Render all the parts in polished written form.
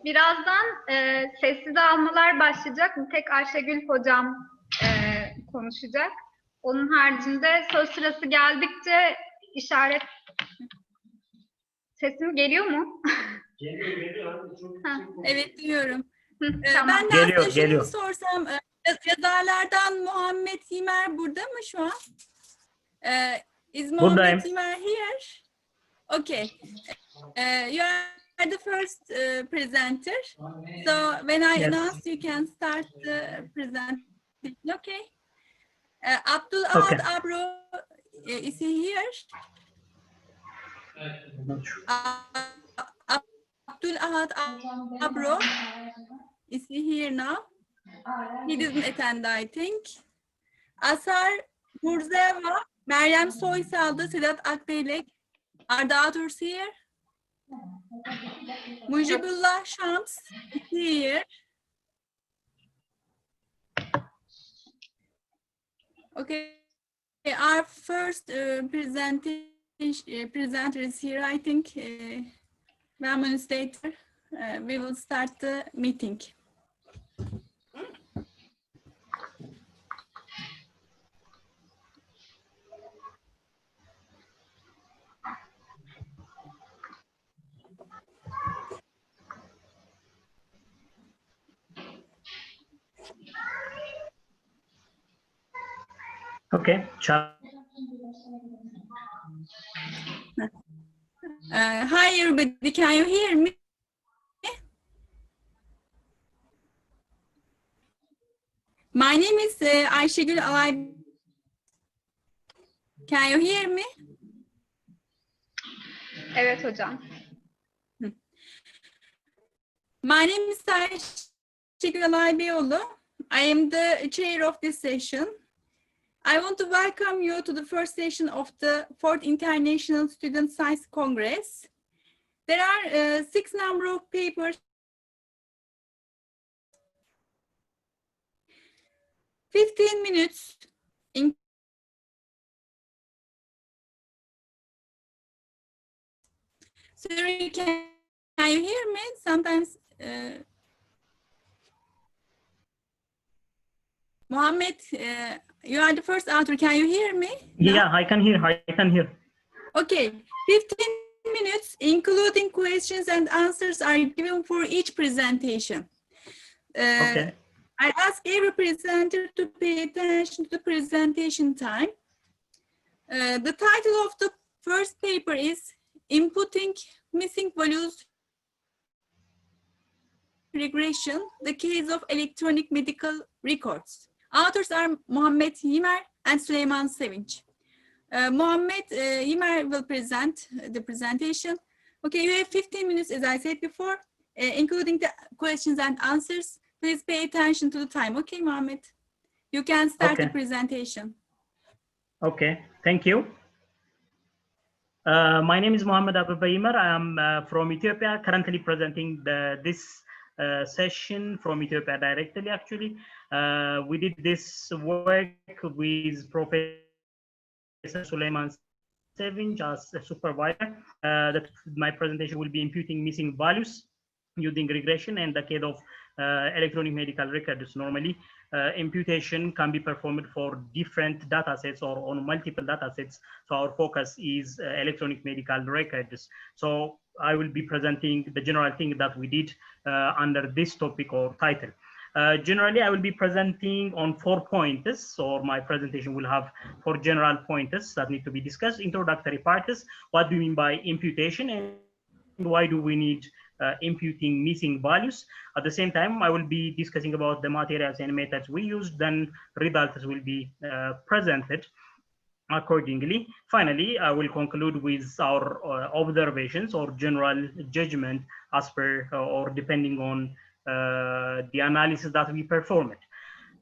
Birazdan sessiz almalar başlayacak. Bir tek Ayşegül hocam konuşacak. Onun haricinde söz sırası geldikçe işaret... Sesim geliyor mu? Geliyor. Evet, duyuyorum. Tamam. Ben de Geliyor, aslında geliyor. şunu sorsam, yazarlardan Muhammed Yimer burada mı şu an? Is Buradayım. Muhammed Yimer here? Okay. You are the first presenter. So when I Yes. announce, you can start the presentation. Okay. Abdul Okay. Abro, is he here? Abdul Abro, is he here now? He didn't attend, I think. Azhar, Murzaeva, Meryem Soysaldi, Sedat, Akleylek. Are the others here? Mujibullah Shams is here. Okay, our first presenter is here. I think 1 minute later we will start the meeting. Okay. Hi everybody, can you hear me? My name is Ayşegül Alaybeyoğlu. Can you hear me? Evet hocam. My name is Ayşegül Alaybeyoğlu. I am the chair of this session. I want to welcome you to the first session of the 4th International Student Science Congress. There are 6 number of papers, 15 minutes in Sorry, can you hear me? Sometimes Mohammed, you are the first author. Can you hear me? No? Yeah, I can hear. Okay, 15 minutes, including questions and answers, are given for each presentation. Okay. I ask every presenter to pay attention to the presentation time. The title of the first paper is Imputing Missing Values Regression, the case of electronic medical records. Authors are Mohammed, Yimer, and Süleyman Sevinç. Mohammed, Yimer will present the presentation. Okay, you have 15 minutes, as I said before, including the questions and answers. Please pay attention to the time. Okay, Mohammed, you can start the presentation. Okay, thank you. My name is Mohammed Yimer. I am from Ethiopia, currently presenting this session from Ethiopia directly, actually. We did this work with Professor Süleyman Sevinç as a supervisor. That my presentation will be imputing missing values using regression and the case of electronic medical records. Normally, imputation can be performed for different data sets or on multiple data sets. So our focus is electronic medical records. So I will be presenting the general thing that we did under this topic or title. Generally, I will be presenting on 4 pointers. So my presentation will have 4 general pointers that need to be discussed. Introductory parts, what do you mean by imputation and why do we need imputing missing values? At the same time, I will be discussing about the materials and methods we used, then results will be presented accordingly. Finally, I will conclude with our observations or general judgment as per or depending on the analysis that we performed.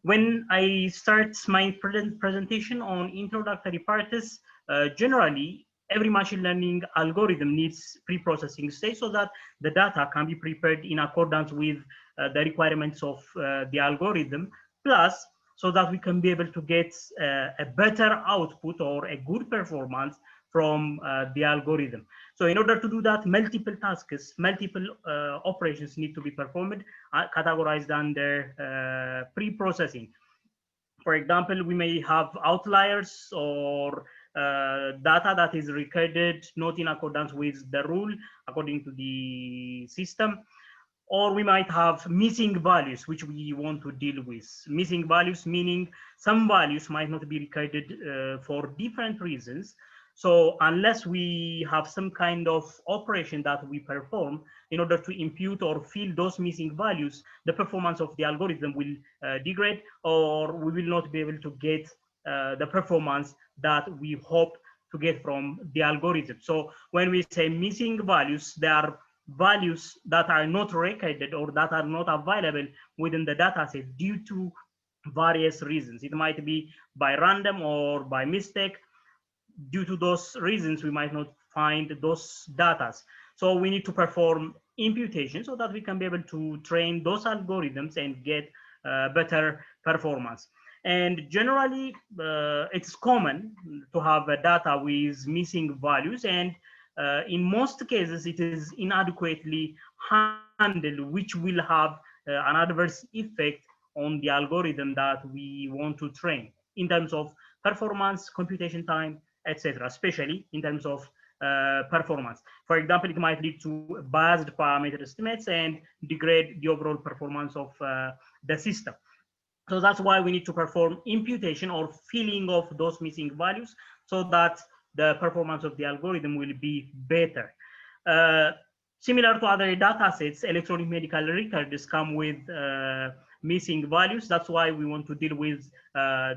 When I start my presentation on introductory parts, generally, every machine learning algorithm needs pre-processing stage so that the data can be prepared in accordance with the requirements of the algorithm, plus so that we can be able to get a better output or a good performance from the algorithm. So in order to do that, multiple tasks, multiple operations need to be performed, categorized under pre-processing. For example, we may have outliers or data that is recorded not in accordance with the rule according to the system. Or we might have missing values, which we want to deal with. Missing values meaning some values might not be recorded for different reasons. So unless we have some kind of operation that we perform in order to impute or fill those missing values, the performance of the algorithm will degrade, or we will not be able to get the performance that we hope to get from the algorithm. So when we say missing values, they are values that are not recorded or that are not available within the data set due to various reasons. It might be by random or by mistake. Due to those reasons, we might not find those data. So we need to perform imputation so that we can be able to train those algorithms and get better performance. And generally, it's common to have data with missing values, and in most cases, it is inadequately handled, which will have an adverse effect on the algorithm that we want to train in terms of performance, computation time, etc., especially in terms of performance. For example, it might lead to biased parameter estimates and degrade the overall performance of the system. So that's why we need to perform imputation or filling of those missing values so that the performance of the algorithm will be better. Similar to other data sets, electronic medical records come with missing values. That's why we want to deal with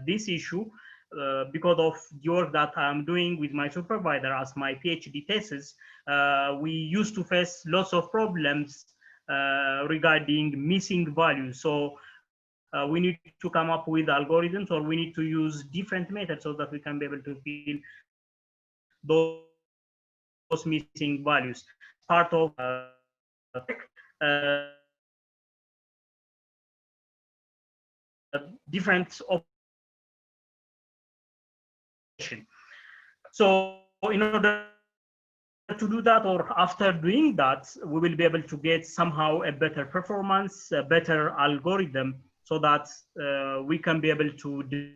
this issue because of the work that I'm doing with my supervisor as my PhD thesis. We used to face lots of problems regarding missing values. So we need to come up with algorithms, or we need to use different methods so that we can be able to fill those missing values. Part of different operation. So in order to do that, or after doing that, we will be able to get somehow a better performance, a better algorithm, so that we can be able to do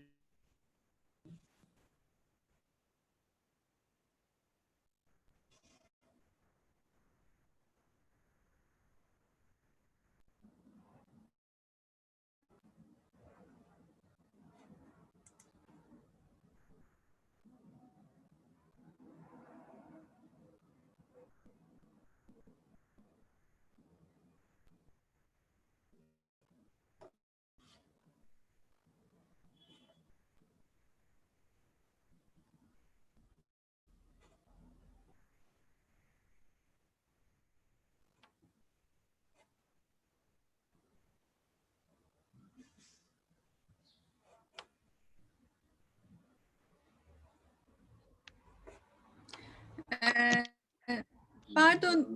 Pardon,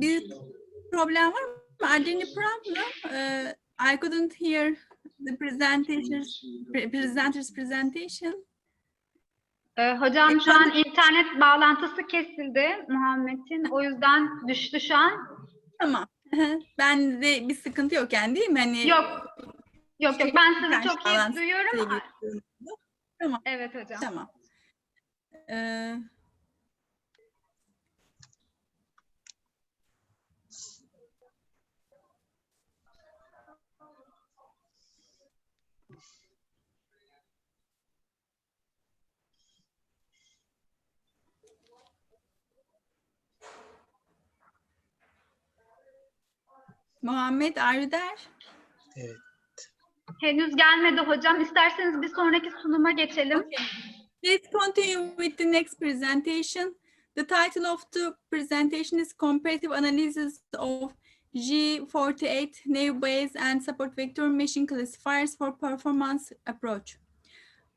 bir problem var mı? Are there any problem? I couldn't hear the presenter's presentation. Hocam şu an internet bağlantısı kesildi Muhammed'in. O yüzden düştü şu an. Tamam. Ben de bir sıkıntı yok yani, değil mi? Hani Yok. Ben sizi çok iyi duyuyorum. Tamam. Evet hocam. Tamam. Muhammed, are you there? Evet. Henüz gelmedi hocam. İsterseniz bir sonraki sunuma geçelim. Okay. Let's continue with the next presentation. The title of the presentation is Comparative Analysis of G48 Naive Bayes and Support Vector Machine Classifiers for Performance Approach.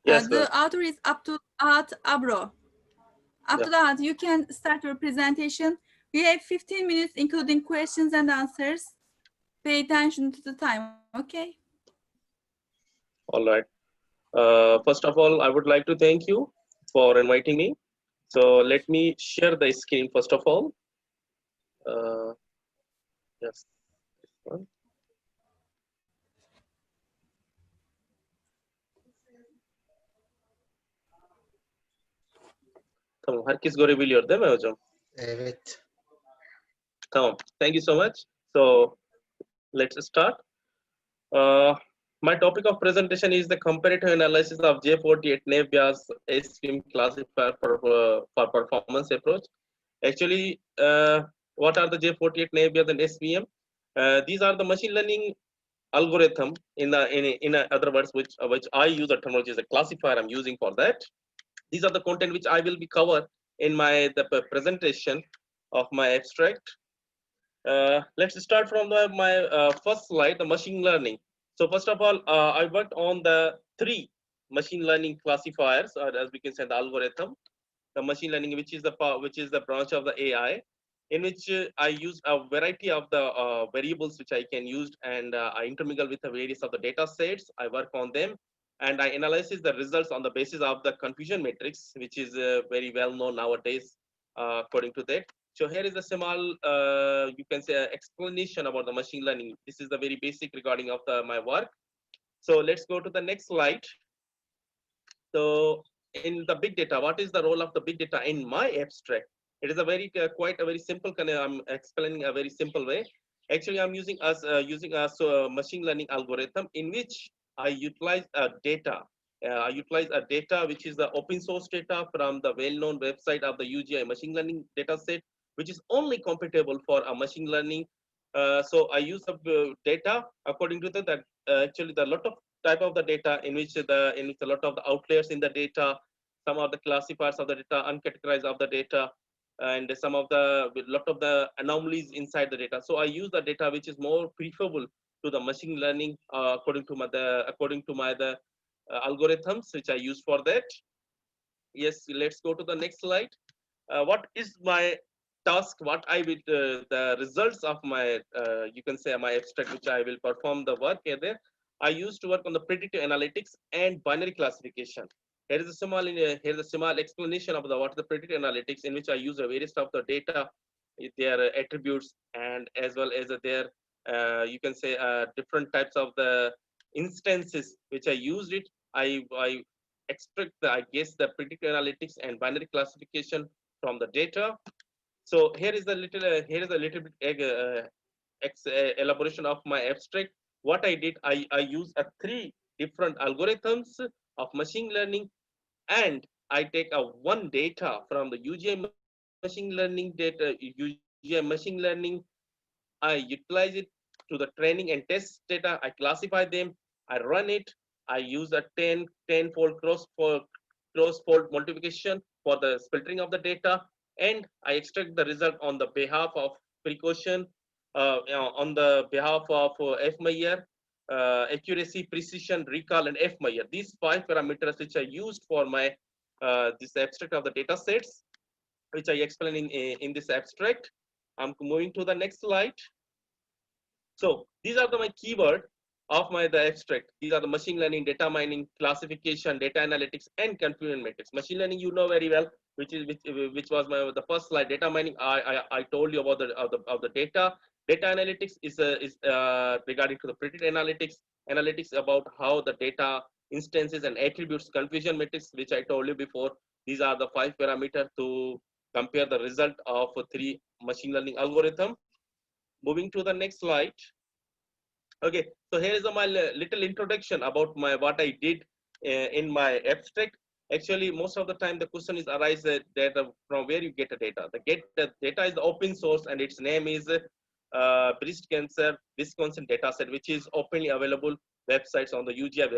Yes, the author is Abdul Abro. Abdul, you can start your presentation. We have 15 minutes, including questions and answers. Pay attention to the time, okay? All right. First of all, I would like to thank you for inviting me. So let me share the screen first of all. Yes. This one. Tamam, herkes görebiliyor değil mi hocam? Evet. Tamam. Thank you so much. So let's start. My topic of presentation is the comparative analysis of J48 Nebia's SVM classifier for performance approach. Actually, what are the J48 Nebias and SVM? These are the machine learning algorithm in other words, which I use the terminology as a classifier I'm using for that. These are the content which I will be covered in the presentation of my abstract. Let's start from my first slide, the machine learning. So first of all, I worked on the 3 machine learning classifiers, or as we can say, the algorithm, the machine learning, which is the branch of the AI, in which I use a variety of the variables which I can use, and I intermingle with the various of the data sets. I work on them, and I analyze the results on the basis of the confusion matrix, which is very well known nowadays, according to that. So here is a small, you can say, explanation about the machine learning. This is the very basic regarding of my work. So let's go to the next slide. So in the big data, what is the role of the big data in my abstract? It is a very quite a very simple kind of, I'm explaining a very simple way. Actually, I'm using a machine learning algorithm in which I utilize data. I utilize a data which is the open source data from the well-known website of the UGI machine learning data set, which is only compatible for a machine learning. So I use the data according to that. Actually, the lot of type of the data in which a lot of the outliers in the data, some of the classifiers of the data, uncategorized of the data, and some of the lot of the anomalies inside the data. So I use the data which is more preferable to the machine learning according to my algorithms which I use for that. Yes, let's go to the next slide. What is my task? What I will the results of my you can say my abstract, which I will perform the work here there. I used to work on the predictive analytics and binary classification. Here is a small explanation of what the predictive analytics, in which I use a various of the data, their attributes, and as well as their you can say different types of the instances which I used it. I extract the predictive analytics and binary classification from the data. So here is a little bit elaboration of my abstract. What I did, I use 3 different algorithms of machine learning, and I take one data from the UGI machine learning data, UGI machine learning. I utilize it to the training and test data. I classify them. I run it. I use a 10-fold cross-fold multiplication for the filtering of the data, and I extract the result on the behalf of precaution, on the behalf of F-Meyer, accuracy, precision, recall, and F-Meyer. These 5 parameters which I used for my this abstract of the data sets, which I explain in this abstract. I'm moving to the next slide. So these are my keyword of the abstract. These are the machine learning, data mining, classification, data analytics, and confusion matrix. Machine learning, you know very well, which was the first slide. Data mining, I told you about the data. Data analytics is regarding to the predictive analytics about how the data instances and attributes, confusion matrix, which I told you before. These are the 5 parameters to compare the result of 3 machine learning algorithm. Moving to the next slide. Okay, so here is my little introduction about what I did in my abstract. Actually, most of the time the question is arises that from where you get the data. The data is the open source, and its name is breast cancer Wisconsin dataset, which is openly available websites on the UGI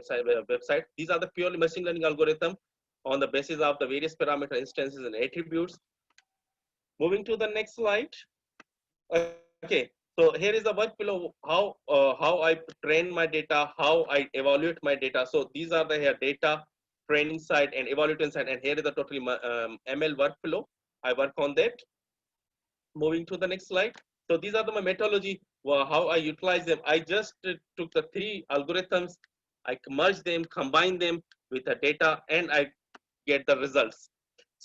website. These are the purely machine learning algorithm on the basis of the various parameter instances and attributes. Moving to the next slide. Okay, so here is the workflow, how I train my data, how I evaluate my data. So these are the data training side and evaluation side, and here is the totally ML workflow. I work on that. Moving to the next slide. So these are my methodology, how I utilize them. I just took the 3 algorithms, I merge them, combine them with the data, and I get the results.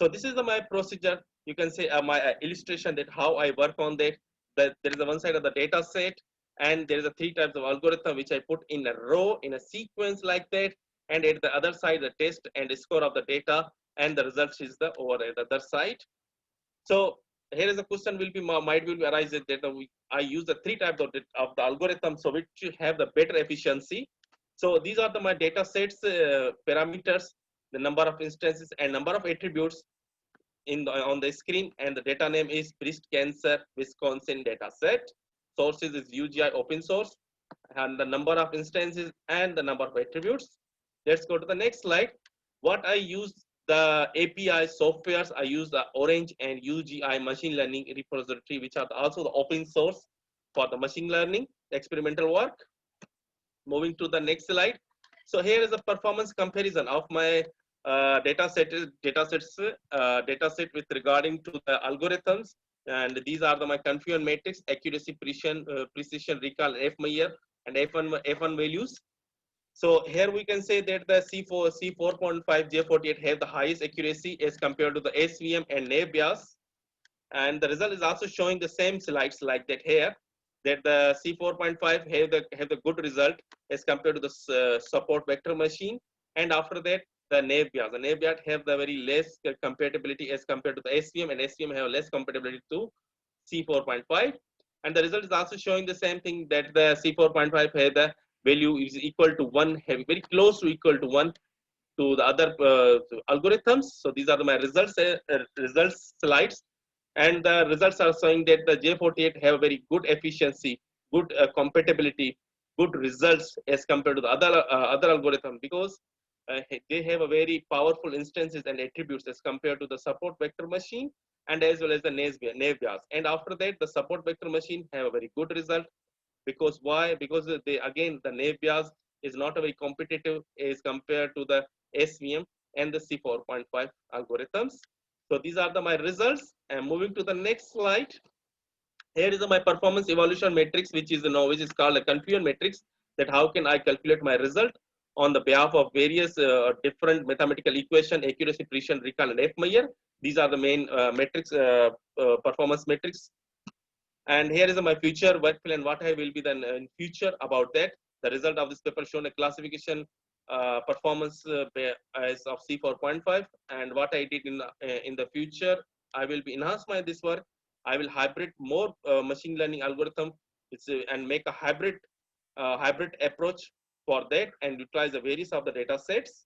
So this is my procedure. You can say my illustration that how I work on that. That there is a one side of the data set, and there is a 3 types of algorithm which I put in a row in a sequence like that, and at the other side the test and the score of the data, and the result is the over at the other side. So here is a question will be might will arise that I use the 3 types of the algorithm, so which have the better efficiency. So these are my data sets parameters, the number of instances and number of attributes on the screen, and the data name is breast cancer Wisconsin data set. Sources is UGI open source, and the number of instances and the number of attributes. Let's go to the next slide. What I use the API softwares, I use the Orange and UGI machine learning repository, which are also the open source for the machine learning experimental work. Moving to the next slide. So here is a performance comparison of my data set with regarding to the algorithms, and these are my confusion matrix, accuracy, precision, recall, F-Meyer, and F1 values. So here we can say that the C4.5 J48 have the highest accuracy as compared to the SVM and naive Bayes, and the result is also showing the same slides like that here, that the C4.5 have the good result as compared to the support vector machine, and after that the naive Bayes. The naive Bayes have the very less compatibility as compared to the SVM, and SVM have less compatibility to C4.5, and the result is also showing the same thing, that the C4.5 have the value is equal to 1, very close to equal to 1 to the other algorithms. So these are my results slides, and the results are showing that the J48 have very good efficiency, good compatibility, good results as compared to the other algorithm, because they have a very powerful instances and attributes as compared to the support vector machine, and as well as the naive Bayes. And after that, the support vector machine have a very good result. Because why? Because they, again, the naive Bayes is not very competitive as compared to the SVM and the C4.5 algorithms. So these are my results. And moving to the next slide, here is my performance evaluation matrix, which is called a confusion matrix. That how can I calculate my result on the behalf of various different mathematical equation, accuracy, precision, recall, and F-Meyer. These are the main performance metrics. And here is my future work plan, what I will be then in future about that. The result of this paper shown a classification performance as of C4.5, and what I did in the future, I will be enhance this work. I will hybrid more machine learning algorithm and make a hybrid approach for that, and utilize the various of the data sets.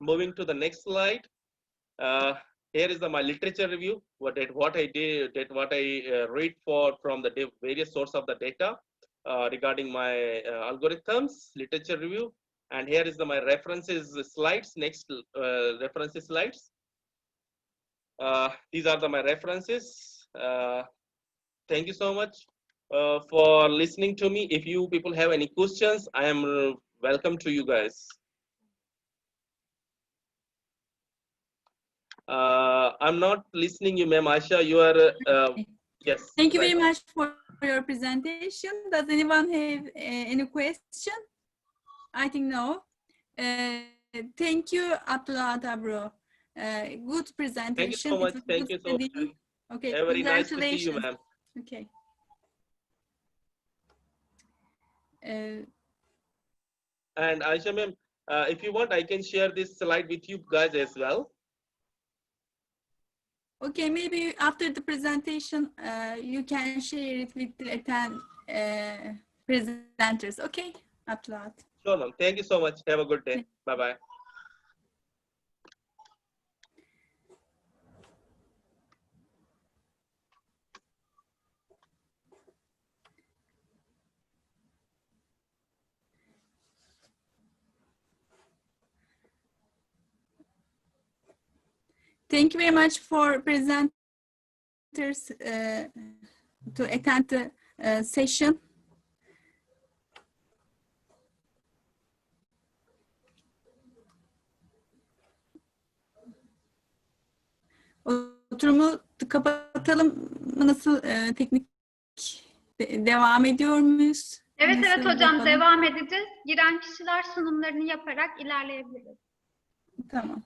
Moving to the next slide. Here is my literature review. What I did, what I read from the various source of the data regarding my algorithms, literature review. And here is my references slides. Next references slides. These are my references. Thank you so much for listening to me. If you people have any questions, I am welcome to you guys. I'm not listening you, ma'am. Aisha, you are, yes. Thank you very much for your presentation. Does anyone have any question? I think no. Thank you, Abdul, Abro. Good presentation. Thank you so much. Thank you so much. Okay, very nice to see you, congratulations. ma'am. Okay. And Aisha, ma'am, if you want, I can share this slide with you guys as well. Okay, maybe after the presentation, you can share it with the presenters. Okay, Abdul. Sure, ma'am. Thank you so much. Have a good day. Bye-bye. Thank you very much for presenters to attend the session. Oturumu kapatalım mı? Nasıl teknik devam ediyor muyuz? Evet, Nasıl evet hocam, yapalım? devam edeceğiz. Giren kişiler sunumlarını yaparak ilerleyebiliriz. Tamam.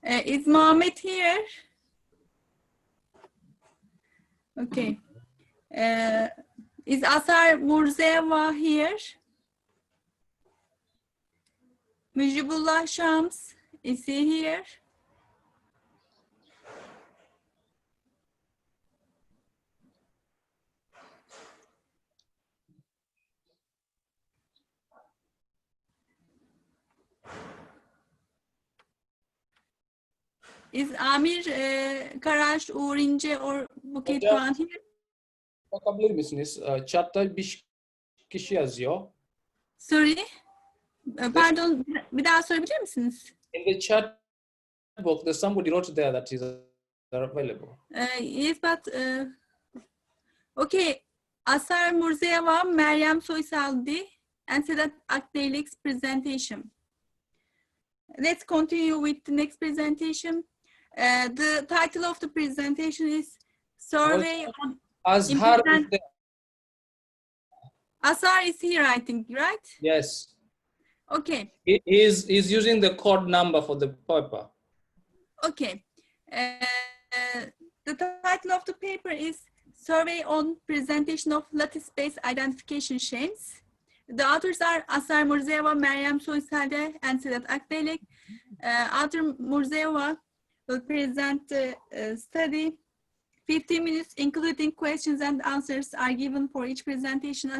Is Mohammed here? Okay. Is Azhar Murzaeva here? Mujibullah Shams, is he here? Is Amir, Karaş, Uğur İnce or Buket Hocam, Doğan here? bakabilir misiniz? Chatta bir kişi yazıyor. Sorry. Pardon, bir daha sorabilir misiniz? In the chat box, there's somebody not there that is available. Yes, but okay. Azhar Murzaeva, Meryem Soysaldi, and Sedat Akleylek's presentation. Let's continue with the next presentation. The title of the presentation is Survey on Azhar is there. Azhar is here, I think, right? Yes. Okay. He is using the code number for the paper. Okay. The title of the paper is Survey on Presentation of Lattice-Based Identification Schemes. The authors are Azhar Murzaeva, Meryem Soysaldi, and Sedat Akleylek. Author Murzaeva will present the study. 15 minutes, including questions and answers, are given for each presentation.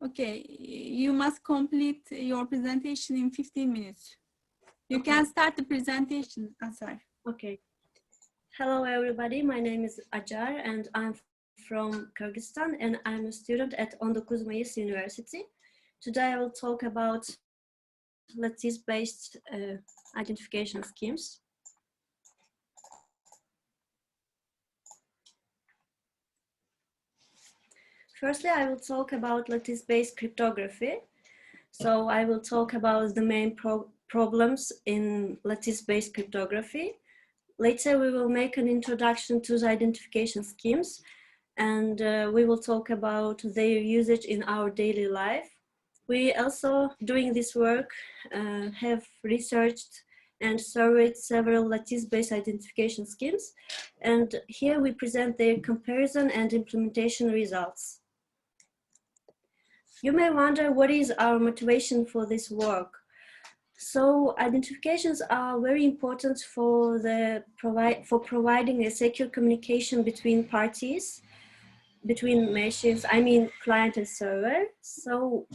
Okay, you must complete your presentation in 15 minutes. You can start the presentation, Azhar. Okay. Hello, everybody. My name is Azhar, and I'm from Kyrgyzstan, and I'm a student at 19 Mayıs University. Today, I will talk about lattice-based identification schemes. Firstly, I will talk about lattice-based cryptography. So I will talk about the main problems in lattice-based cryptography. Later, we will make an introduction to the identification schemes, and we will talk about their usage in our daily life. We also, doing this work, have researched and surveyed several lattice-based identification schemes, and here we present their comparison and implementation results. You may wonder what is our motivation for this work. So identifications are very important for providing a secure communication between parties, between machines, I mean client and server. So,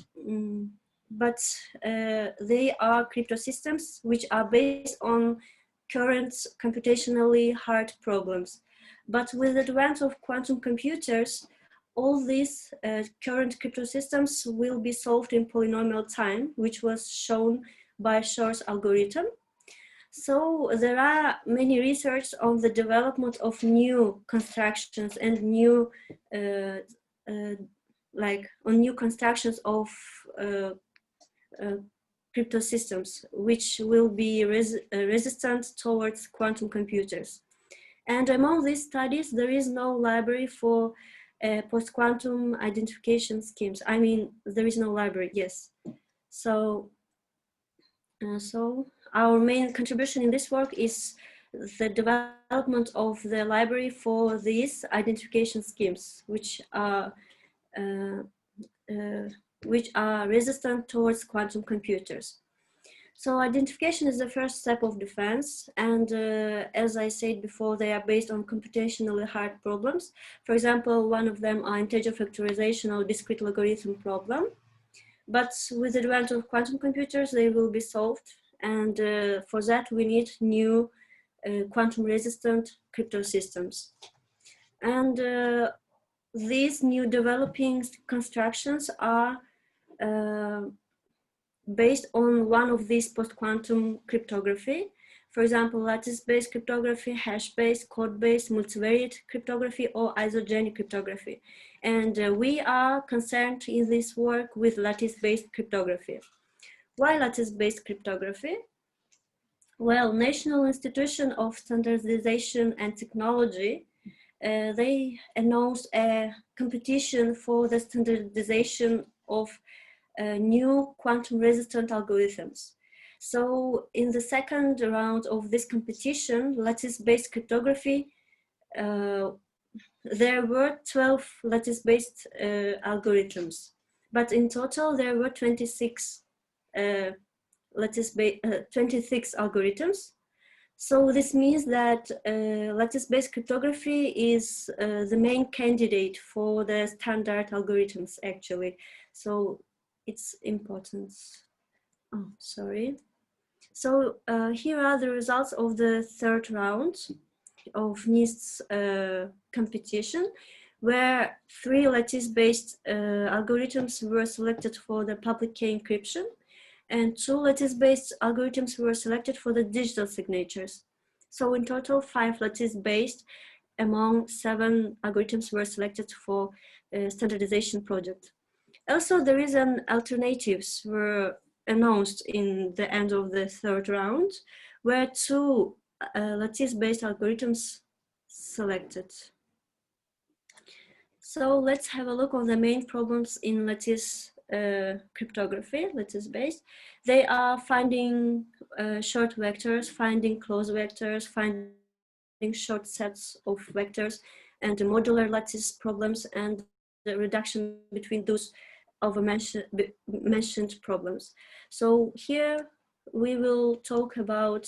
but they are crypto systems which are based on current computationally hard problems. But with the advent of quantum computers, all these current crypto systems will be solved in polynomial time, which was shown by Shor's algorithm. So there are many research on the development of new constructions and new, new constructions of crypto systems, which will be resistant towards quantum computers. And among these studies, there is no library for post-quantum identification schemes. I mean, there is no library, yes. So our main contribution in this work is the development of the library for these identification schemes, which are resistant towards quantum computers. So identification is the first step of defense, and as I said before, they are based on computationally hard problems. For example, one of them are integer factorization or discrete logarithm problem. But with the advent of quantum computers, they will be solved, and for that we need new quantum resistant crypto systems. And these new developing constructions are based on one of these post-quantum cryptography. For example, lattice-based cryptography, hash-based, code-based, multivariate cryptography, or isogenic cryptography. And we are concerned in this work with lattice-based cryptography. Why lattice-based cryptography? Well, National Institute of Standardization and Technology, they announced a competition for the standardization of new quantum resistant algorithms. So in the second round of this competition, lattice-based cryptography, there were 12 lattice-based algorithms, but in total there were 26 26 algorithms. So this means that lattice-based cryptography is the main candidate for the standard algorithms, actually. So it's important. Oh, sorry. So here are the results of the third round of NIST's competition, where 3 lattice-based algorithms were selected for the public key encryption, and 2 lattice-based algorithms were selected for the digital signatures. So in total, 5 lattice-based among 7 algorithms were selected for a standardization project. Also, there is an alternatives were announced in the end of the third round, where 2 lattice-based algorithms selected. So let's have a look on the main problems in lattice cryptography, lattice-based. They are finding short vectors, finding close vectors, finding short sets of vectors, and the modular lattice problems, and the reduction between those mentioned problems. So here we will talk about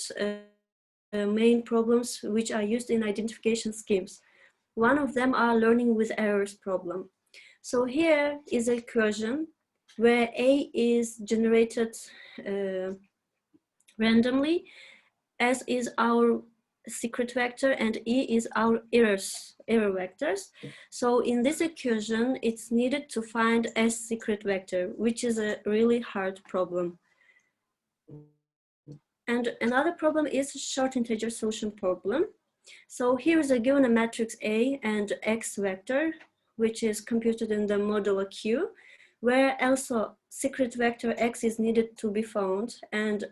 main problems which are used in identification schemes. One of them are learning with errors problem. So here is an equation where A is generated randomly, as is our secret vector, and E is our error vectors. So in this equation, it's needed to find S secret vector, which is a really hard problem. And another problem is short integer solution problem. So here is a given a matrix A and X vector, which is computed in the modulo Q, where also secret vector X is needed to be found, and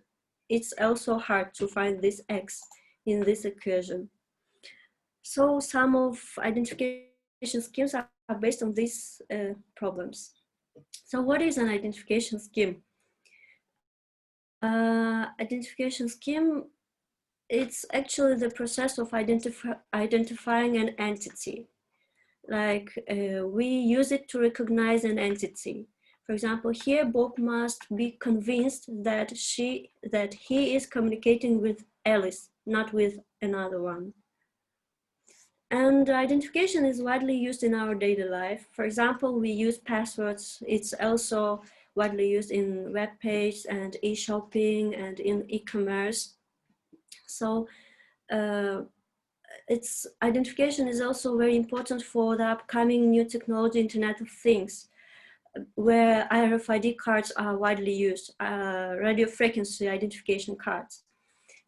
it's also hard to find this X in this equation. So some of identification schemes are based on these problems. So what is an identification scheme? Identification scheme, it's actually the process of identifying an entity. Like we use it to recognize an entity. For example, here Bob must be convinced that he is communicating with Alice, not with another one. And identification is widely used in our daily life. For example, we use passwords. It's also widely used in web pages and e-shopping and in e-commerce. So identification is also very important for the upcoming new technology, Internet of Things, where RFID cards are widely used, radio frequency identification cards.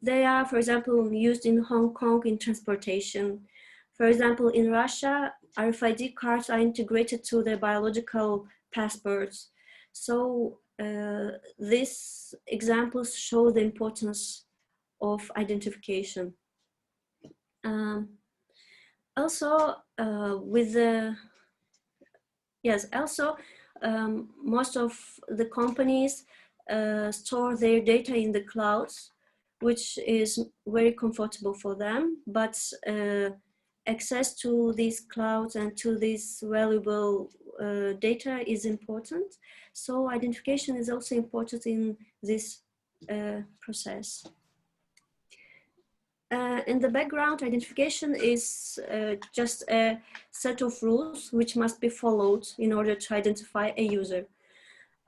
They are, for example, used in Hong Kong in transportation. For example, in Russia, RFID cards are integrated to the biological passports. So these examples show the importance of identification. Also, most of the companies store their data in the clouds, which is very comfortable for them, but access to these clouds and to this valuable data is important. So identification is also important in this process. In the background, identification is just a set of rules which must be followed in order to identify a user.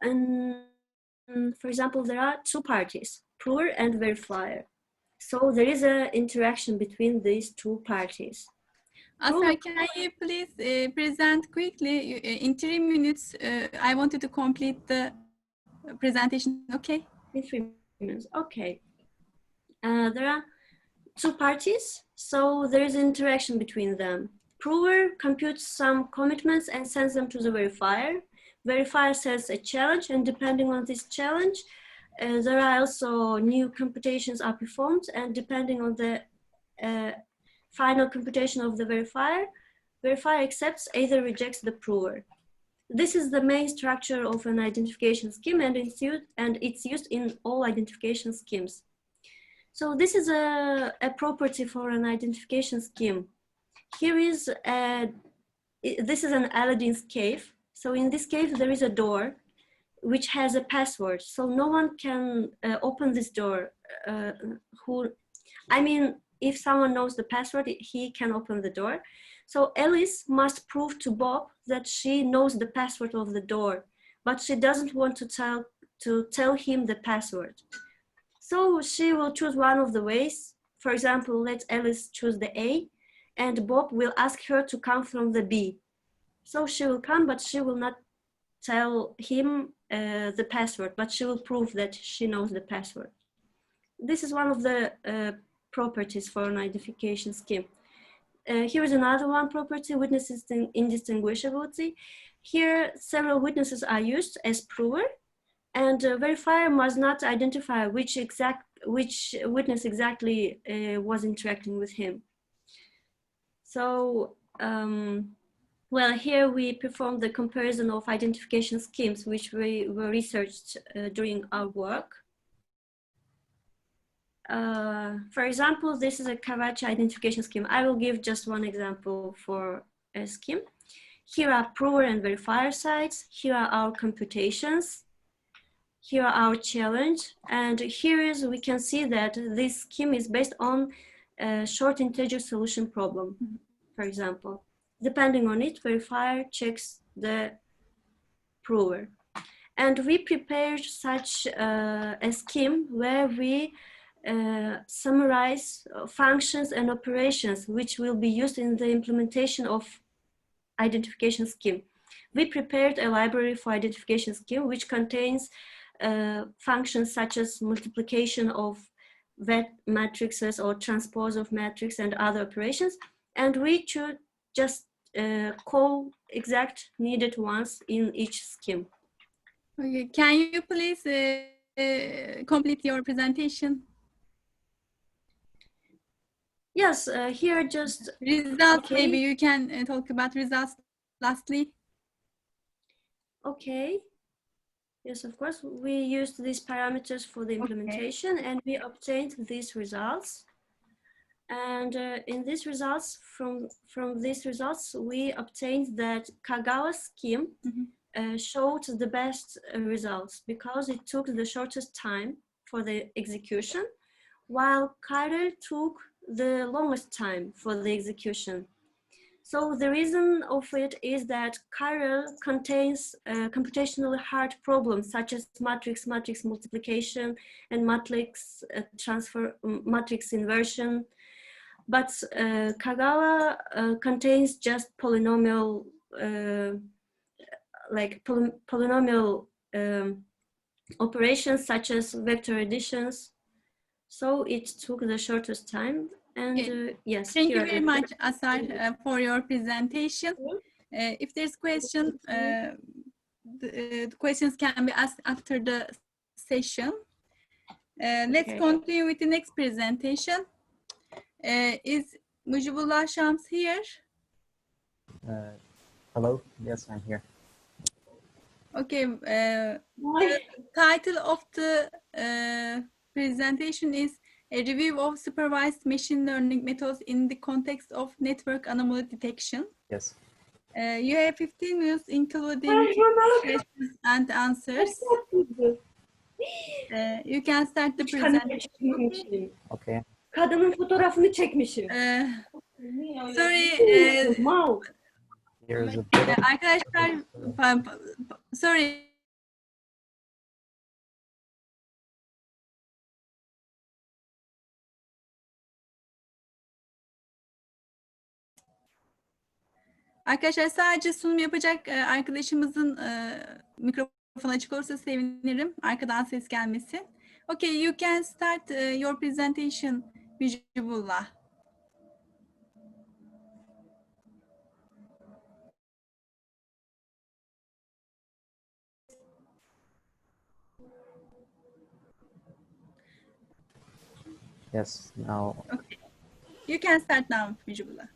And for example, there are 2 parties, prover and verifier. So there is an interaction between these 2 parties. Azhar, can you please present quickly in 3 minutes? I wanted to complete the presentation, okay? In 3 minutes, okay. There are 2 parties, so there is interaction between them. Prover computes some commitments and sends them to the verifier. Verifier sets a challenge, and depending on this challenge, there are also new computations are performed, and depending on the final computation of the verifier accepts, either rejects the prover. This is the main structure of an identification scheme, and it's used in all identification schemes. So this is a property for an identification scheme. Here is this is an Aladdin's cave. So in this cave, there is a door which has a password. So no one can open this door. If someone knows the password, he can open the door. So Alice must prove to Bob that she knows the password of the door, but she doesn't want to tell him the password. So she will choose one of the ways. For example, let Alice choose the A, and Bob will ask her to come from the B. So she will come, but she will not tell him the password, but she will prove that she knows the password. This is one of the properties for an identification scheme. Here is another one property, witness indistinguishability. Here, several witnesses are used as prover, and verifier must not identify which witness exactly was interacting with him. So, well, here we performed the comparison of identification schemes, which we were researched during our work. For example, this is a Kavachi identification scheme. I will give just one example for a scheme. Here are prover and verifier sites. Here are our computations. Here are our challenge. And we can see that this scheme is based on a short integer solution problem, for example. Depending on it, verifier checks the prover. And we prepared such a scheme where we summarize functions and operations which will be used in the implementation of identification scheme. We prepared a library for identification scheme which contains functions such as multiplication of matrices or transpose of matrix and other operations, and we should just call exact needed ones in each scheme. Okay, can you please complete your presentation? Yes, here just results. Okay. Maybe you can talk about results lastly. Okay. Yes, of course. We used these parameters for the implementation, and we obtained these results. And in these results, from these results, we obtained that Kagawa's scheme showed the best results because it took the shortest time for the execution, while Chiral took the longest time for the execution. So the reason of it is that Chiral contains computationally hard problems such as matrix multiplication and matrix matrix inversion. But Kagawa contains just polynomial, polynomial operations such as vector additions. So it took the shortest time. And yes. Thank you very much, Azhar, for your presentation. If there's question, the questions can be asked after the session. Let's continue with the next presentation. Is Mujibullah Shams here? Hello, yes, I'm here. Okay, the title of the presentation is a review of supervised machine learning methods in the context of network anomaly detection. Yes. You have 15 minutes, including questions and answers. You can start the presentation. Okay. Kadının fotoğrafını çekmişim. Sorry. Here's a bit of Arkadaşlar, sorry. Arkadaşlar sadece sunum yapacak arkadaşımızın mikrofonu açık olursa sevinirim. Arkadan ses gelmesin. Okay, you can start your presentation, Mujibullah. yes, now. Okay. You can start now, Mujibullah.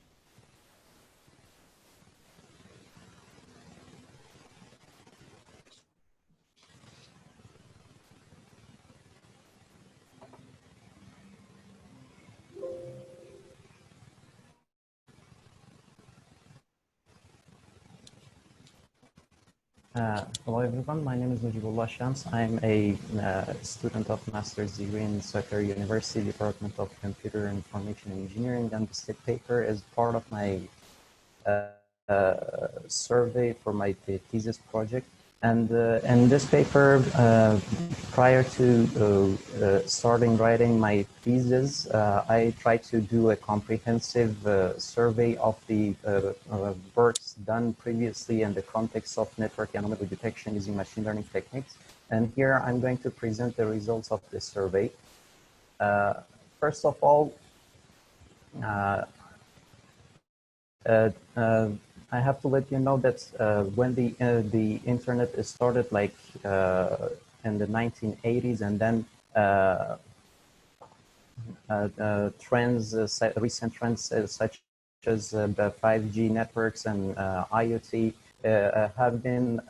Hello everyone, my name is Mujibullah Shams. I'm a student of master's degree in Soysaldi University, Department of Computer Information Engineering, and this paper is part of my survey for my thesis project. And in this paper, prior to starting writing my thesis, I tried to do a comprehensive survey of the works done previously in the context of network anomaly detection using machine learning techniques. And here I'm going to present the results of this survey. First of all, I have to let you know that when the internet started, like in the 1980s, and then trends, recent trends such as the 5G networks and IoT have been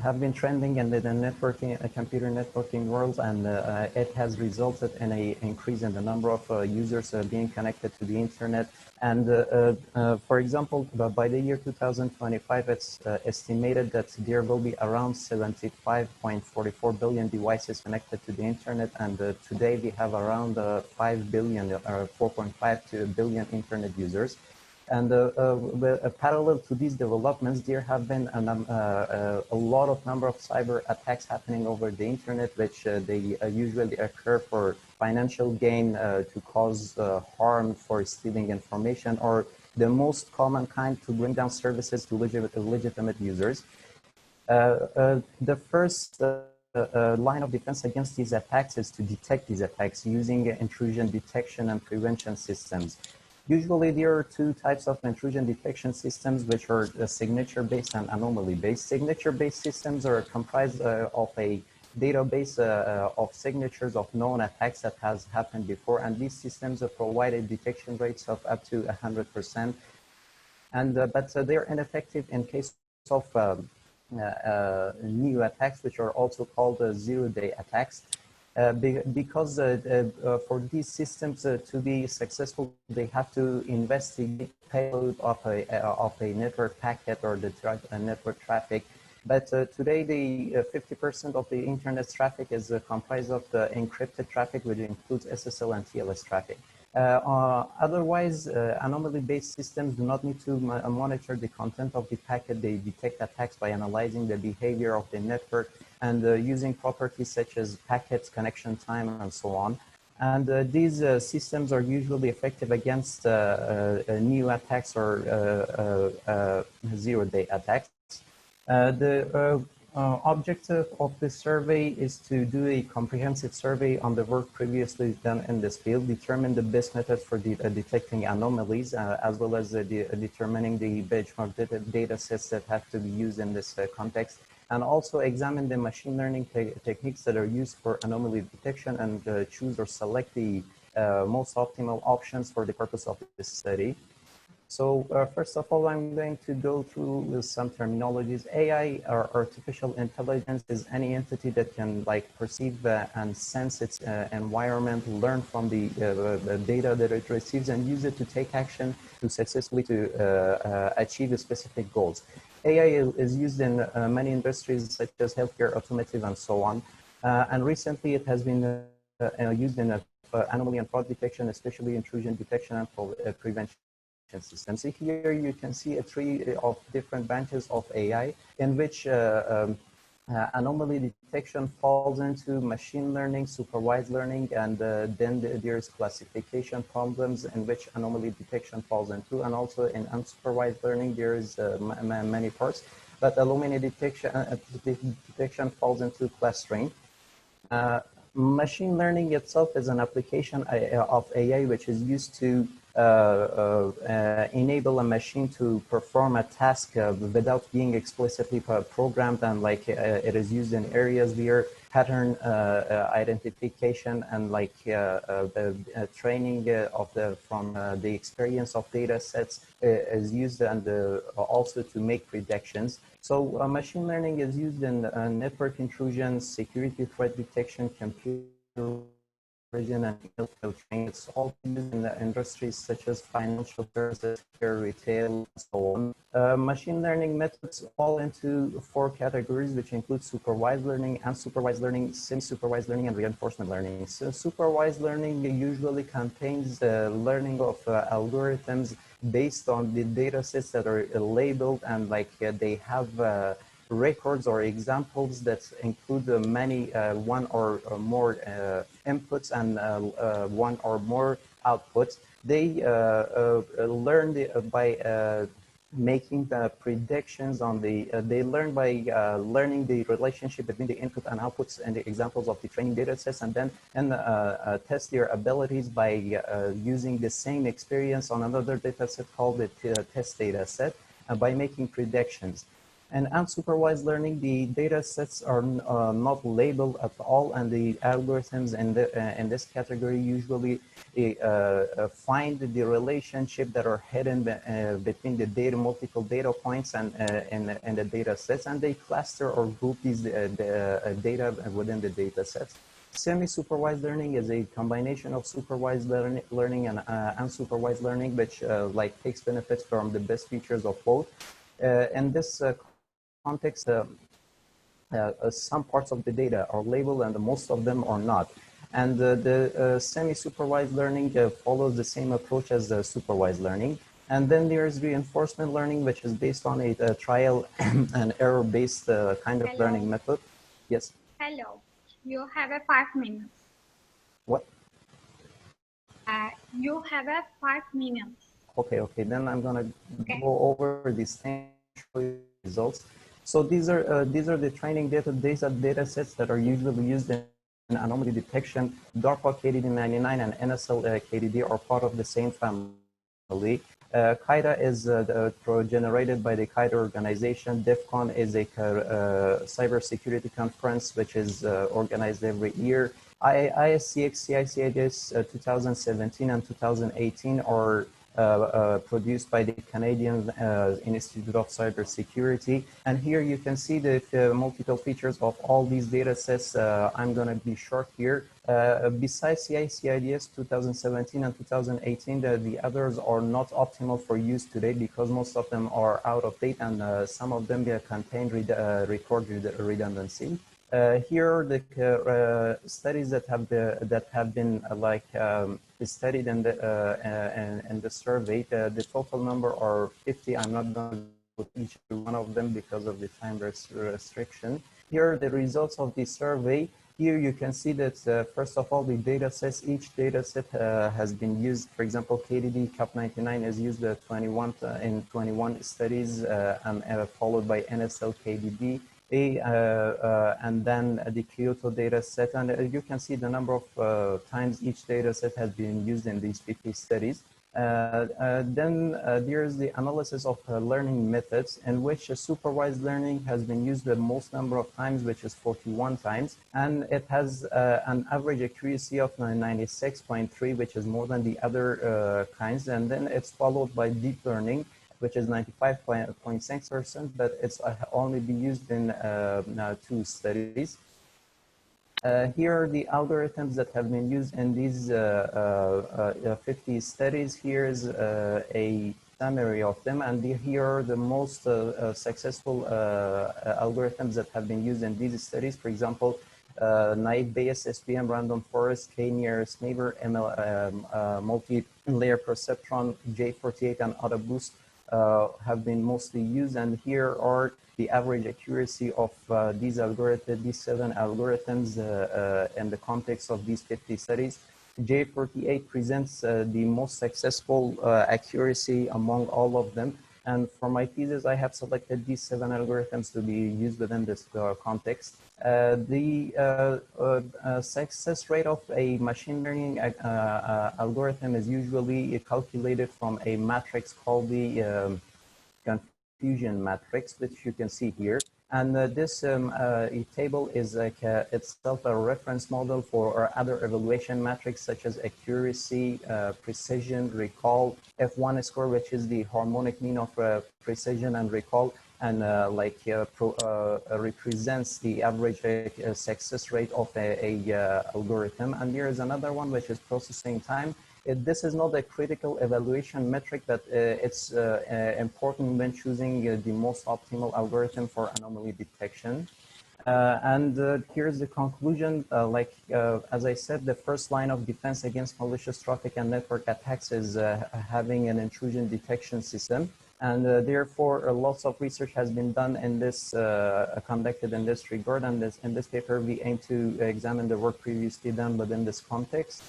have been trending in the networking, computer networking world, and it has resulted in an increase in the number of users being connected to the internet. And for example, by the year 2025, it's estimated that there will be around 75.44 billion devices connected to the internet, and today we have around 5 billion or 4.5 billion internet users. And parallel to these developments, there have been a lot of number of cyber attacks happening over the internet, which they usually occur for financial gain, to cause harm, for stealing information, or the most common kind, to bring down services to legitimate users. The first line of defense against these attacks is to detect these attacks using intrusion detection and prevention systems. Usually there are two types of intrusion detection systems, which are signature-based and anomaly-based. Signature-based systems are comprised of a database of signatures of known attacks that has happened before, and these systems provide detection rates of up to 100%. And but they're ineffective in case of new attacks, which are also called zero-day attacks. Because for these systems to be successful, they have to investigate payload of a network packet or the network traffic. But today, the 50% of the internet traffic is comprised of the encrypted traffic, which includes SSL and TLS traffic. Otherwise, anomaly-based systems do not need to monitor the content of the packet. They detect attacks by analyzing the behavior of the network and using properties such as packets, connection time, and so on. And these systems are usually effective against new attacks or zero-day attacks. The objective of this survey is to do a comprehensive survey on the work previously done in this field, determine the best methods for detecting anomalies, as well as determining the benchmark data sets that have to be used in this context, and also examine the machine learning techniques that are used for anomaly detection and choose or select the most optimal options for the purpose of this study. So first of all, I'm going to go through some terminologies. AI, or artificial intelligence, is any entity that can perceive and sense its environment, learn from the data that it receives, and use it to take action to successfully achieve specific goals. AI is used in many industries such as healthcare, automotive, and so on. And recently it has been used in anomaly and fraud detection, especially intrusion detection and prevention systems. So here you can see a tree of different branches of AI in which anomaly detection falls into machine learning, supervised learning, and then there's classification problems in which anomaly detection falls into, and also in unsupervised learning there is many parts, but anomaly detection falls into clustering. Machine learning itself is an application of AI which is used to enable a machine to perform a task without being explicitly programmed, and it is used in areas where pattern identification and the training from the experience of data sets is used, and also to make predictions. So machine learning is used in network intrusions, security threat detection, computer vision and industrial training. It's all used in the industries such as financial services, retail, and so on. Machine learning methods fall into 4 categories, which include supervised learning, unsupervised learning, semi-supervised learning, and reinforcement learning. So supervised learning usually contains learning of algorithms based on the data sets that are labeled and they have records or examples that include many one or more inputs and one or more outputs. They learn by making the predictions on the, they learn by learning the relationship between the input and outputs and the examples of the training data sets, and then test their abilities by using the same experience on another data set called the test data set by making predictions. And unsupervised learning, the data sets are not labeled at all, and the algorithms in this category usually find the relationship that are hidden between the multiple data points and the data sets, and they cluster or group these data within the data sets. Semi-supervised learning is a combination of supervised learning and unsupervised learning, which takes benefits from the best features of both. In this context, some parts of the data are labeled and most of them are not. And the semi-supervised learning follows the same approach as the supervised learning. And then there's reinforcement learning, which is based on a trial and error-based kind of learning method. Yes? Hello. You have a 5 minutes. What? You have a 5 minutes. Okay, then I'm gonna go over the same results. So these are the training data sets that are usually used in anomaly detection. DARPA KDD99 and NSL KDD are part of the same family. KIDA is generated by the KIDA organization. DEF CON is a cybersecurity conference which is organized every year. ISSC, CICIDS 2017 and 2018 are produced by the Canadian Institute of Cybersecurity. And here you can see the multiple features of all these data sets. I'm going to be short here. Besides CICIDS 2017 and 2018, the others are not optimal for use today because most of them are out of date and some of them contain record redundancy. Here are the studies that have been studied in the survey. The total number are 50. I'm not going to put each one of them because of the time restriction. Here are the results of the survey. Here you can see that first of all, the data sets, each data set has been used. For example, KDD CAP99 is used in 21 studies and followed by NSL KDD. And then the Kyoto data set, and you can see the number of times each data set has been used in these 50 studies. Then there's the analysis of learning methods, in which supervised learning has been used the most number of times, which is 41 times, and it has an average accuracy of 96.3, which is more than the other kinds. And then it's followed by deep learning, which is 95.6%, but it's only been used in 2 studies. Here are the algorithms that have been used in these 50 studies. Here's a summary of them, and here are the most successful algorithms that have been used in these studies. For example, naive Bayes, SPM, random forest, k-nearest neighbor, ML, multi-layer perceptron, J48, and AutoBoost have been mostly used. And here are the average accuracy of these 7 algorithms in the context of these 50 studies. J48 presents the most successful accuracy among all of them. And for my thesis, I have selected these 7 algorithms to be used within this context. The success rate of a machine learning algorithm is usually calculated from a matrix called the confusion matrix, which you can see here. And this table is itself a reference model for other evaluation metrics such as accuracy, precision, recall, F1 score, which is the harmonic mean of precision and recall, and represents the average success rate of a algorithm. And there is another one which is processing time. This is not a critical evaluation metric, but it's important when choosing the most optimal algorithm for anomaly detection. Here's the conclusion. As I said, the first line of defense against malicious traffic and network attacks is having an intrusion detection system. And therefore, lots of research has been done in this, conducted in this regard. And in this paper, we aim to examine the work previously done within this context.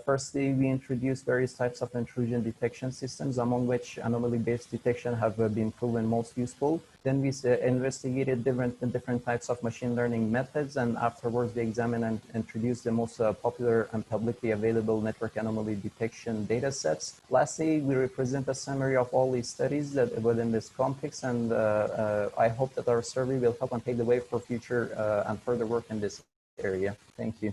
Firstly, we introduced various types of intrusion detection systems, among which anomaly-based detection have been proven most useful. Then we investigated different types of machine learning methods, and afterwards we examined and introduced the most popular and publicly available network anomaly detection data sets. Lastly, we represent a summary of all these studies that within this context, and I hope that our survey will help and pave the way for future and further work in this area. Thank you.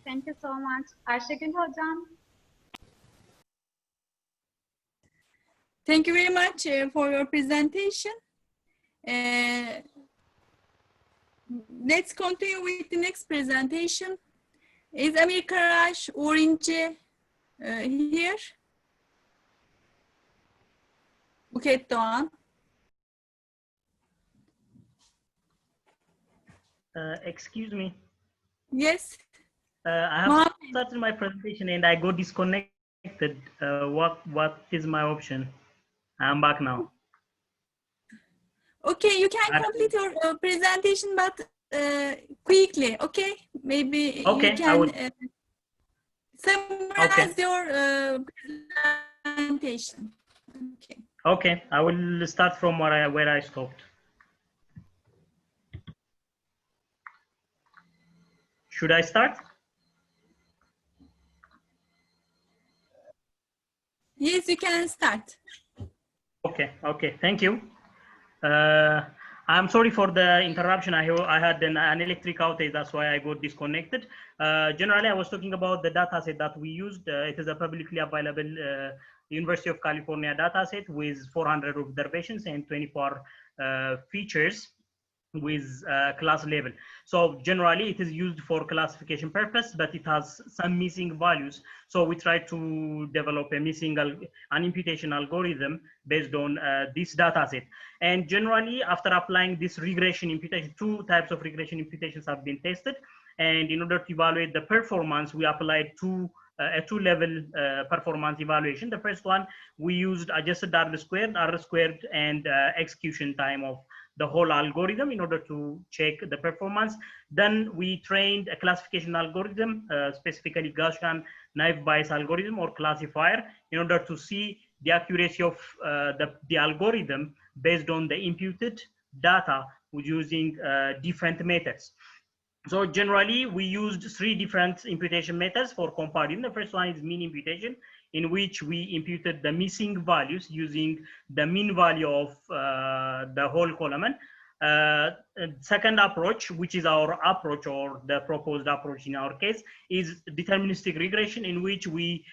Thank you so much. Ayşegül hocam. Thank you very much for your presentation. Let's continue with the next presentation. Is Amir Karaş Uğrinci here? Buket Doğan. Excuse me. Yes. I have started my presentation and I got disconnected. What is my option? I'm back now. Okay, you can complete your presentation, but quickly. Okay, maybe okay, you can summarize your presentation. Okay. Okay, I will start from where I stopped. Should I start? Yes, you can start. Okay, thank you. I'm sorry for the interruption. I had an electric outage, that's why I got disconnected. Generally, I was talking about the dataset that we used. It is a publicly available University of California dataset with 400 observations and 24 features with class level. So generally it is used for classification purpose, but it has some missing values. So we try to develop an imputation algorithm based on this data set. And generally after applying this regression imputation, two types of regression imputations have been tested. And in order to evaluate the performance, we applied a two-level performance evaluation. The first one, we used adjusted R squared, and execution time of the whole algorithm in order to check the performance. Then we trained a classification algorithm, specifically Gaussian naive Bayes algorithm or classifier, in order to see the accuracy of the algorithm based on the imputed data using different methods. So generally, we used three different imputation methods for comparison. The first one is mean imputation, in which we imputed the missing values using the mean value of the whole column. Second approach, which is our approach or the proposed approach in our case, is deterministic regression, in which we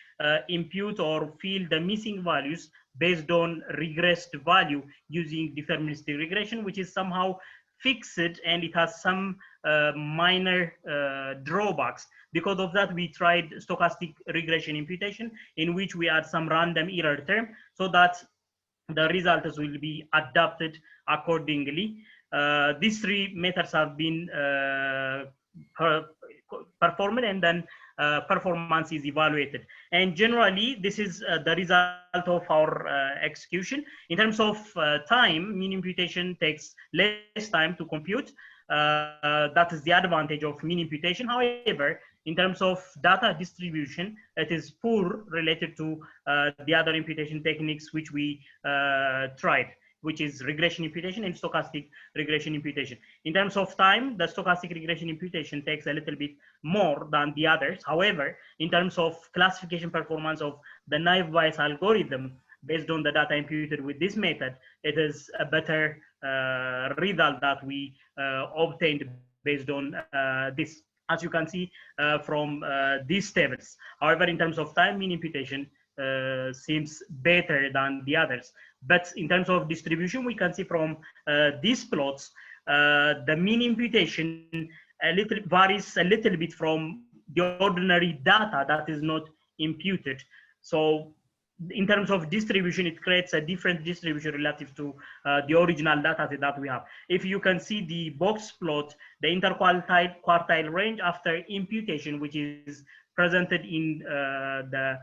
impute or fill the missing values based on regressed value using deterministic regression, which is somehow fixed and it has some minor drawbacks. Because of that, we tried stochastic regression imputation, in which we add some random error term so that the results will be adapted accordingly. These three methods have been performed, and then performance is evaluated. And generally, this is the result of our execution. In terms of time, mean imputation takes less time to compute. That is the advantage of mean imputation. However, in terms of data distribution, it is poor related to the other imputation techniques which we tried. which is regression imputation, and stochastic regression imputation. In terms of time, the stochastic regression imputation takes a little bit more than the others. However, in terms of classification performance of the naive Bayes algorithm, based on the data imputed with this method, it is a better result that we obtained based on this, as you can see from these tables. However, in terms of time, mean imputation seems better than the others. But in terms of distribution, we can see from these plots, the mean imputation varies a little bit from the ordinary data that is not imputed. So in terms of distribution, it creates a different distribution relative to the original data set that we have. If you can see the box plot, the interquartile range after imputation, which is presented in the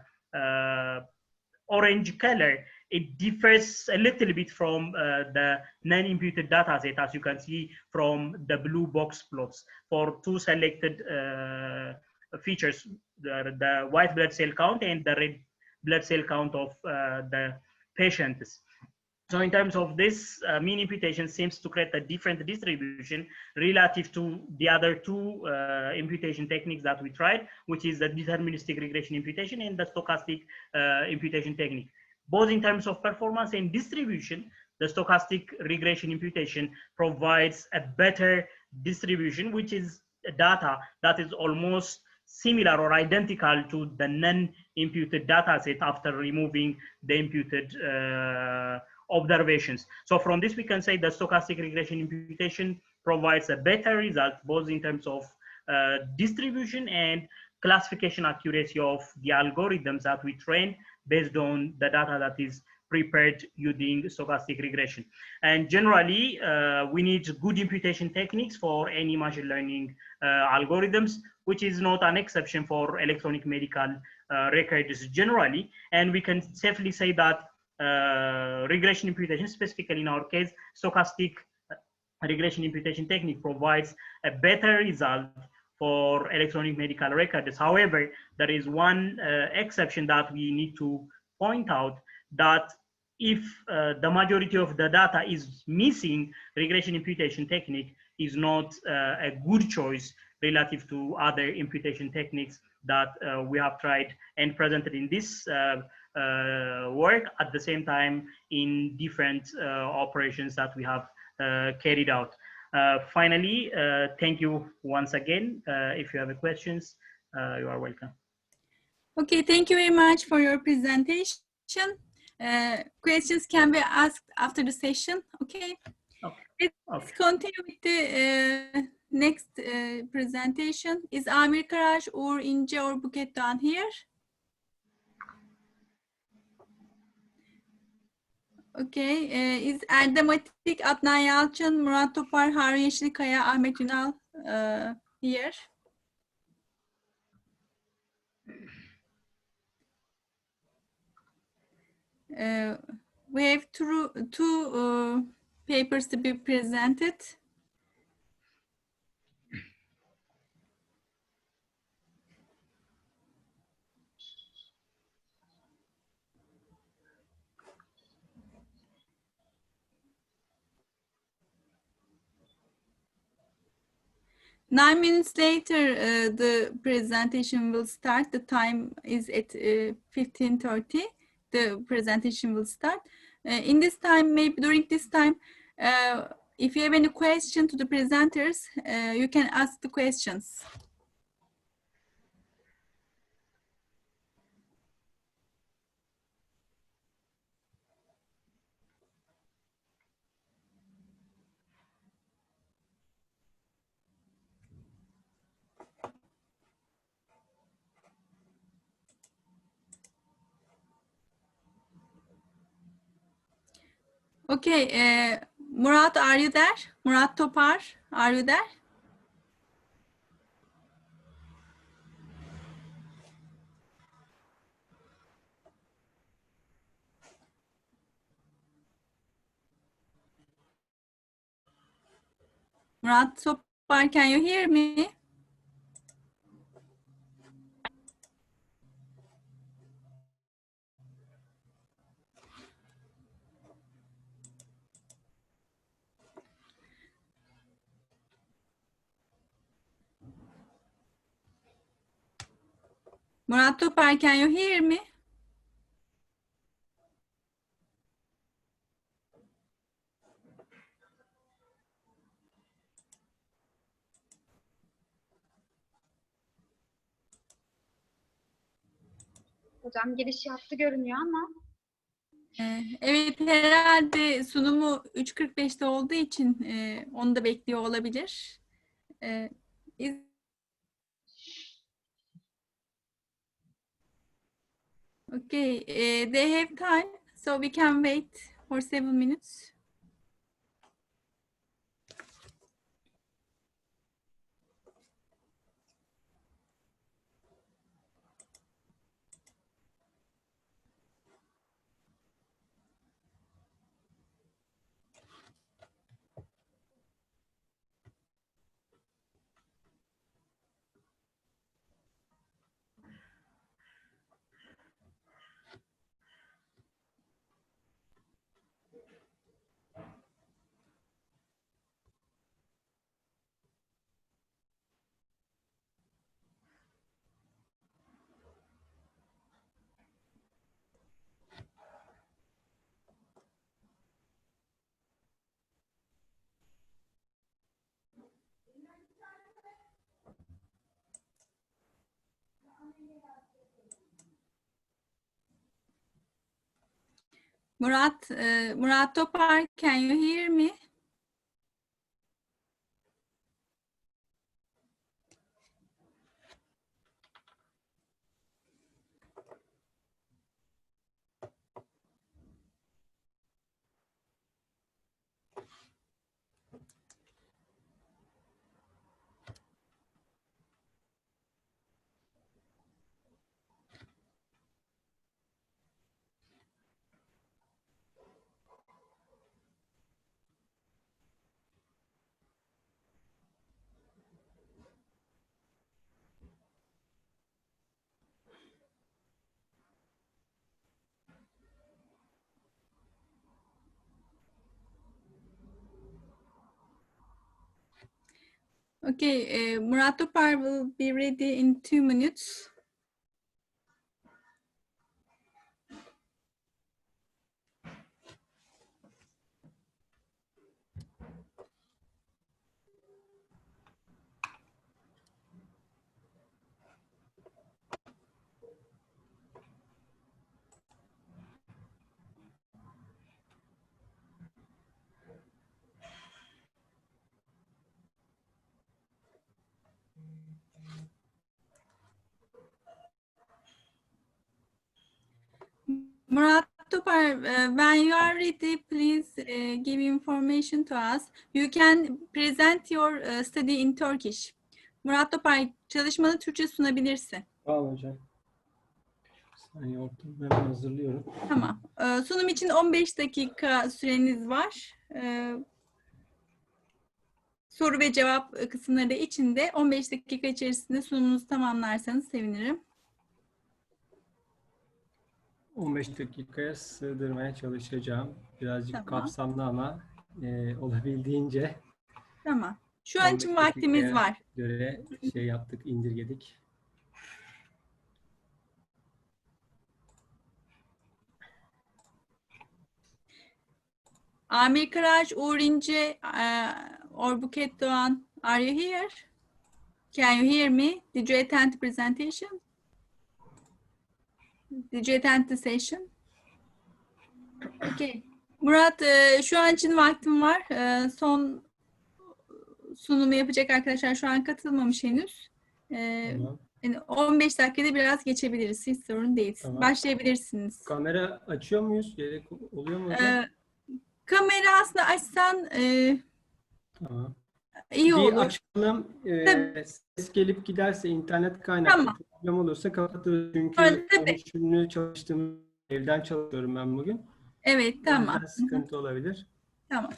orange color, it differs a little bit from the non-imputed data set, as you can see from the blue box plots for two selected features, the white blood cell count and the red blood cell count of the patients. So in terms of this, mean imputation seems to create a different distribution relative to the other two imputation techniques that we tried, which is the deterministic regression imputation and the stochastic imputation technique. Both in terms of performance and distribution, the stochastic regression imputation provides a better distribution, which is data that is almost similar or identical to the non-imputed data set after removing the imputed observations. So from this, we can say the stochastic regression imputation provides a better result, both in terms of distribution and classification accuracy of the algorithms that we train based on the data that is prepared using stochastic regression. And generally, we need good imputation techniques for any machine learning algorithms, which is not an exception for electronic medical records generally. And we can safely say that regression imputation, specifically in our case, stochastic regression imputation technique provides a better result for electronic medical records. However, there is one exception that we need to point out, that if the majority of the data is missing, regression imputation technique is not a good choice relative to other imputation techniques that we have tried and presented in this work, at the same time in different operations that we have carried out. Finally, thank you once again. If you have questions, you are welcome. Okay, thank you very much for your presentation. Questions can be asked after the session. Okay. Let's continue with the next presentation. Is Amir Karaj, Uğur İnce, or Buket Doğan here? Okay. Is Erdem Atik, Adnan Yalçın, Murat Topar, Harun Yeşilkaya, Ahmet Ünal here? We have two papers to be presented. Nine minutes later, the presentation will start. The time is at 15:30. The presentation will start. In this time, maybe during this time, if you have any question to the presenters, you can ask the questions. Okay, Murat, are you there? Murat Topar, are you there? Murat Topar, can you hear me? Murat Topar, can you hear me? Hocam giriş yaptı görünüyor ama. Evet, herhalde sunumu 3.45'te olduğu için onu da bekliyor olabilir. Okay, they have time, so we can wait for 7 minutes. Murat Topar, can you hear me? Okay, Murat Topar will be ready in 2 minutes. Murat Topar, when you are ready, please give information to us. You can present your study in Turkish. Murat Topar, çalışmanı Türkçe sunabilirsin. Tamam hocam. Bir saniye ortamı hemen hazırlıyorum. Tamam. Sunum için 15 dakika süreniz var. Soru ve cevap kısımları da içinde 15 dakika içerisinde sunumunuzu tamamlarsanız sevinirim. 15 dakikaya sığdırmaya çalışacağım. Birazcık Tamam. kapsamlı ama olabildiğince Tamam. Şu an 15 için vaktimiz dakikaya var. göre şey yaptık, indirgedik. Amir Kıraç, Uğur İnce, or Buket Doğan, are you here? Can you hear me? Did you attend the presentation? Did you attend the session? Okay. Murat, şu an için vaktim var. Son sunumu yapacak arkadaşlar şu an katılmamış henüz. Tamam. Yani 15 dakikada biraz geçebiliriz. Hiç sorun değil. Tamam. Başlayabilirsiniz. Kamera açıyor muyuz? Gerek oluyor mu hocam? Kamera aslında açsan Tamam. iyi Bir olur. açalım. Ses gelip giderse internet kaynaklı Tamam. problem olursa kapatırız. Çünkü Tabii. dönüşümlü çalıştığım evden çalışıyorum ben bugün. Evet, O tamam. yüzden sıkıntı olabilir. Tamam.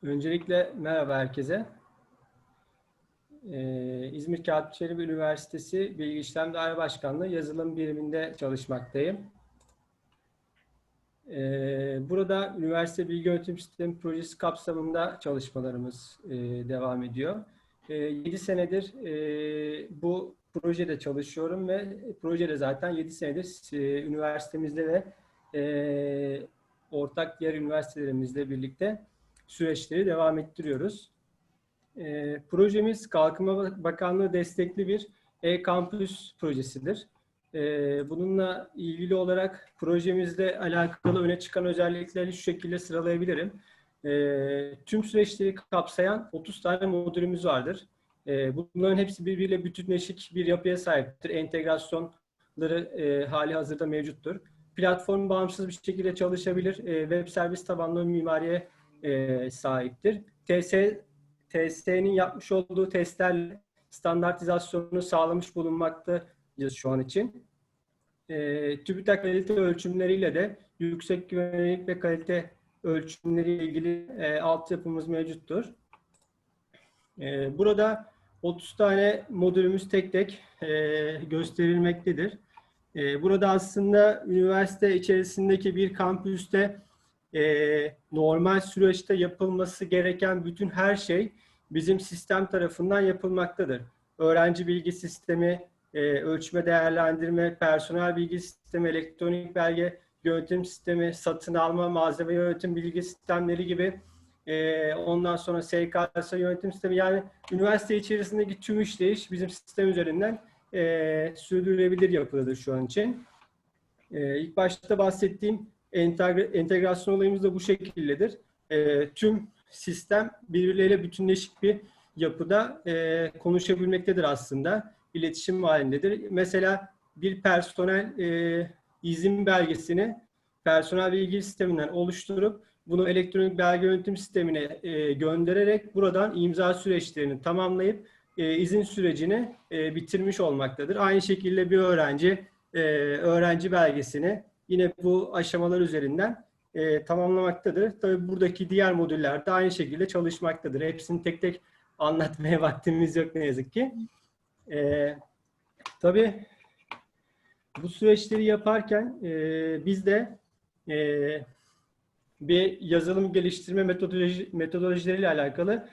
Öncelikle merhaba herkese. İzmir Katip Çelebi Üniversitesi Bilgi İşlem Daire Başkanlığı yazılım biriminde çalışmaktayım. Burada üniversite bilgi yönetim sistemi projesi kapsamında çalışmalarımız devam ediyor. 7 senedir bu projede çalışıyorum ve projede zaten 7 senedir üniversitemizde ve ortak diğer üniversitelerimizle birlikte süreçleri devam ettiriyoruz. Projemiz Kalkınma Bakanlığı destekli bir e-kampüs projesidir. Bununla ilgili olarak projemizle alakalı öne çıkan özellikleri şu şekilde sıralayabilirim. Tüm süreçleri kapsayan 30 tane modülümüz vardır. Bunların hepsi birbiriyle bütünleşik bir yapıya sahiptir. Entegrasyonları hali hazırda mevcuttur. Platform bağımsız bir şekilde çalışabilir. Web servis tabanlı mimariye sahiptir. TSE'nin yapmış olduğu testlerle standartizasyonunu sağlamış bulunmaktayız şu an için. TÜBİTAK kalite ölçümleriyle de yüksek güvenlik ve kalite ölçümleriyle ilgili altyapımız mevcuttur. Burada 30 tane modülümüz tek tek gösterilmektedir. Burada aslında üniversite içerisindeki bir kampüste normal süreçte yapılması gereken bütün her şey bizim sistem tarafından yapılmaktadır. Öğrenci bilgi sistemi, ölçme değerlendirme, personel bilgi sistemi, elektronik belge yönetim sistemi, satın alma, malzeme yönetim bilgi sistemleri gibi ondan sonra SKS yönetim sistemi, yani üniversite içerisindeki tüm işleyiş bizim sistem üzerinden sürdürülebilir yapıdadır şu an için. İlk başta bahsettiğim entegrasyon olayımız da bu şekildedir. Tüm sistem birbirleriyle bütünleşik bir yapıda konuşabilmektedir aslında. İletişim halindedir. Mesela bir personel izin belgesini personel bilgi sisteminden oluşturup bunu elektronik belge yönetim sistemine göndererek buradan imza süreçlerini tamamlayıp izin sürecini bitirmiş olmaktadır. Aynı şekilde bir öğrenci belgesini yine bu aşamalar üzerinden tamamlamaktadır. Tabii buradaki diğer modüller de aynı şekilde çalışmaktadır. Hepsini tek tek anlatmaya vaktimiz yok ne yazık ki. Tabii bu süreçleri yaparken biz de bir yazılım geliştirme metodolojileriyle alakalı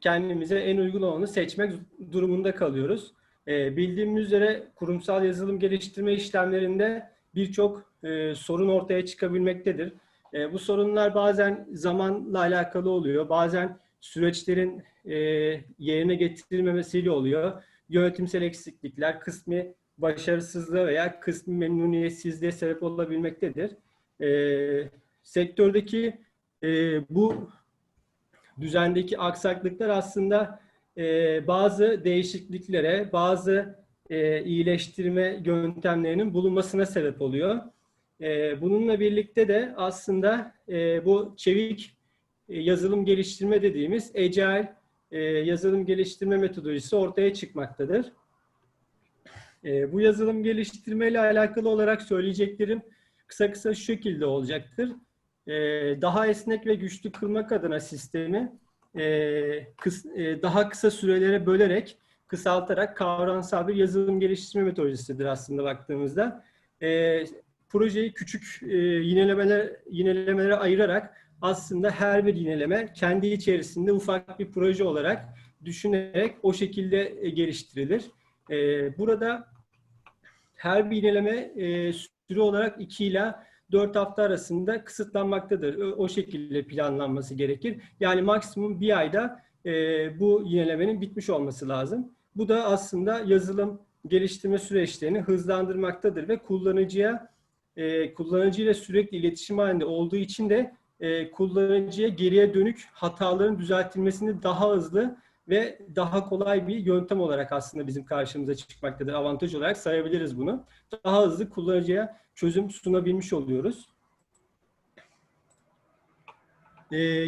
kendimize en uygun olanı seçmek durumunda kalıyoruz. Bildiğimiz üzere kurumsal yazılım geliştirme işlemlerinde birçok sorun ortaya çıkabilmektedir. Bu sorunlar bazen zamanla alakalı oluyor, bazen süreçlerin yerine getirilmemesiyle oluyor. Yönetimsel eksiklikler, kısmi başarısızlığa veya kısmi memnuniyetsizliğe sebep olabilmektedir. Sektördeki bu düzendeki aksaklıklar aslında bazı değişikliklere, bazı iyileştirme yöntemlerinin bulunmasına sebep oluyor. Bununla birlikte de aslında bu çevik yazılım geliştirme dediğimiz Agile yazılım geliştirme metodolojisi ortaya çıkmaktadır. Bu yazılım geliştirme ile alakalı olarak söyleyeceklerim kısa şu şekilde olacaktır. Daha esnek ve güçlü kılmak adına sistemi daha kısa sürelere bölerek, kısaltarak kavramsal bir yazılım geliştirme metodolojisidir aslında baktığımızda. Projeyi küçük yinelemelere ayırarak aslında her bir yineleme kendi içerisinde ufak bir proje olarak düşünerek o şekilde geliştirilir. Burada her bir yineleme süre olarak 2 ila 4 hafta arasında kısıtlanmaktadır. O şekilde planlanması gerekir. Yani maksimum bir ayda bu yinelemenin bitmiş olması lazım. Bu da aslında yazılım geliştirme süreçlerini hızlandırmaktadır ve kullanıcıyla sürekli iletişim halinde olduğu için de kullanıcıya geriye dönük hataların düzeltilmesini daha hızlı ve daha kolay bir yöntem olarak aslında bizim karşımıza çıkmaktadır. Avantaj olarak sayabiliriz bunu. Daha hızlı kullanıcıya çözüm sunabilmiş oluyoruz.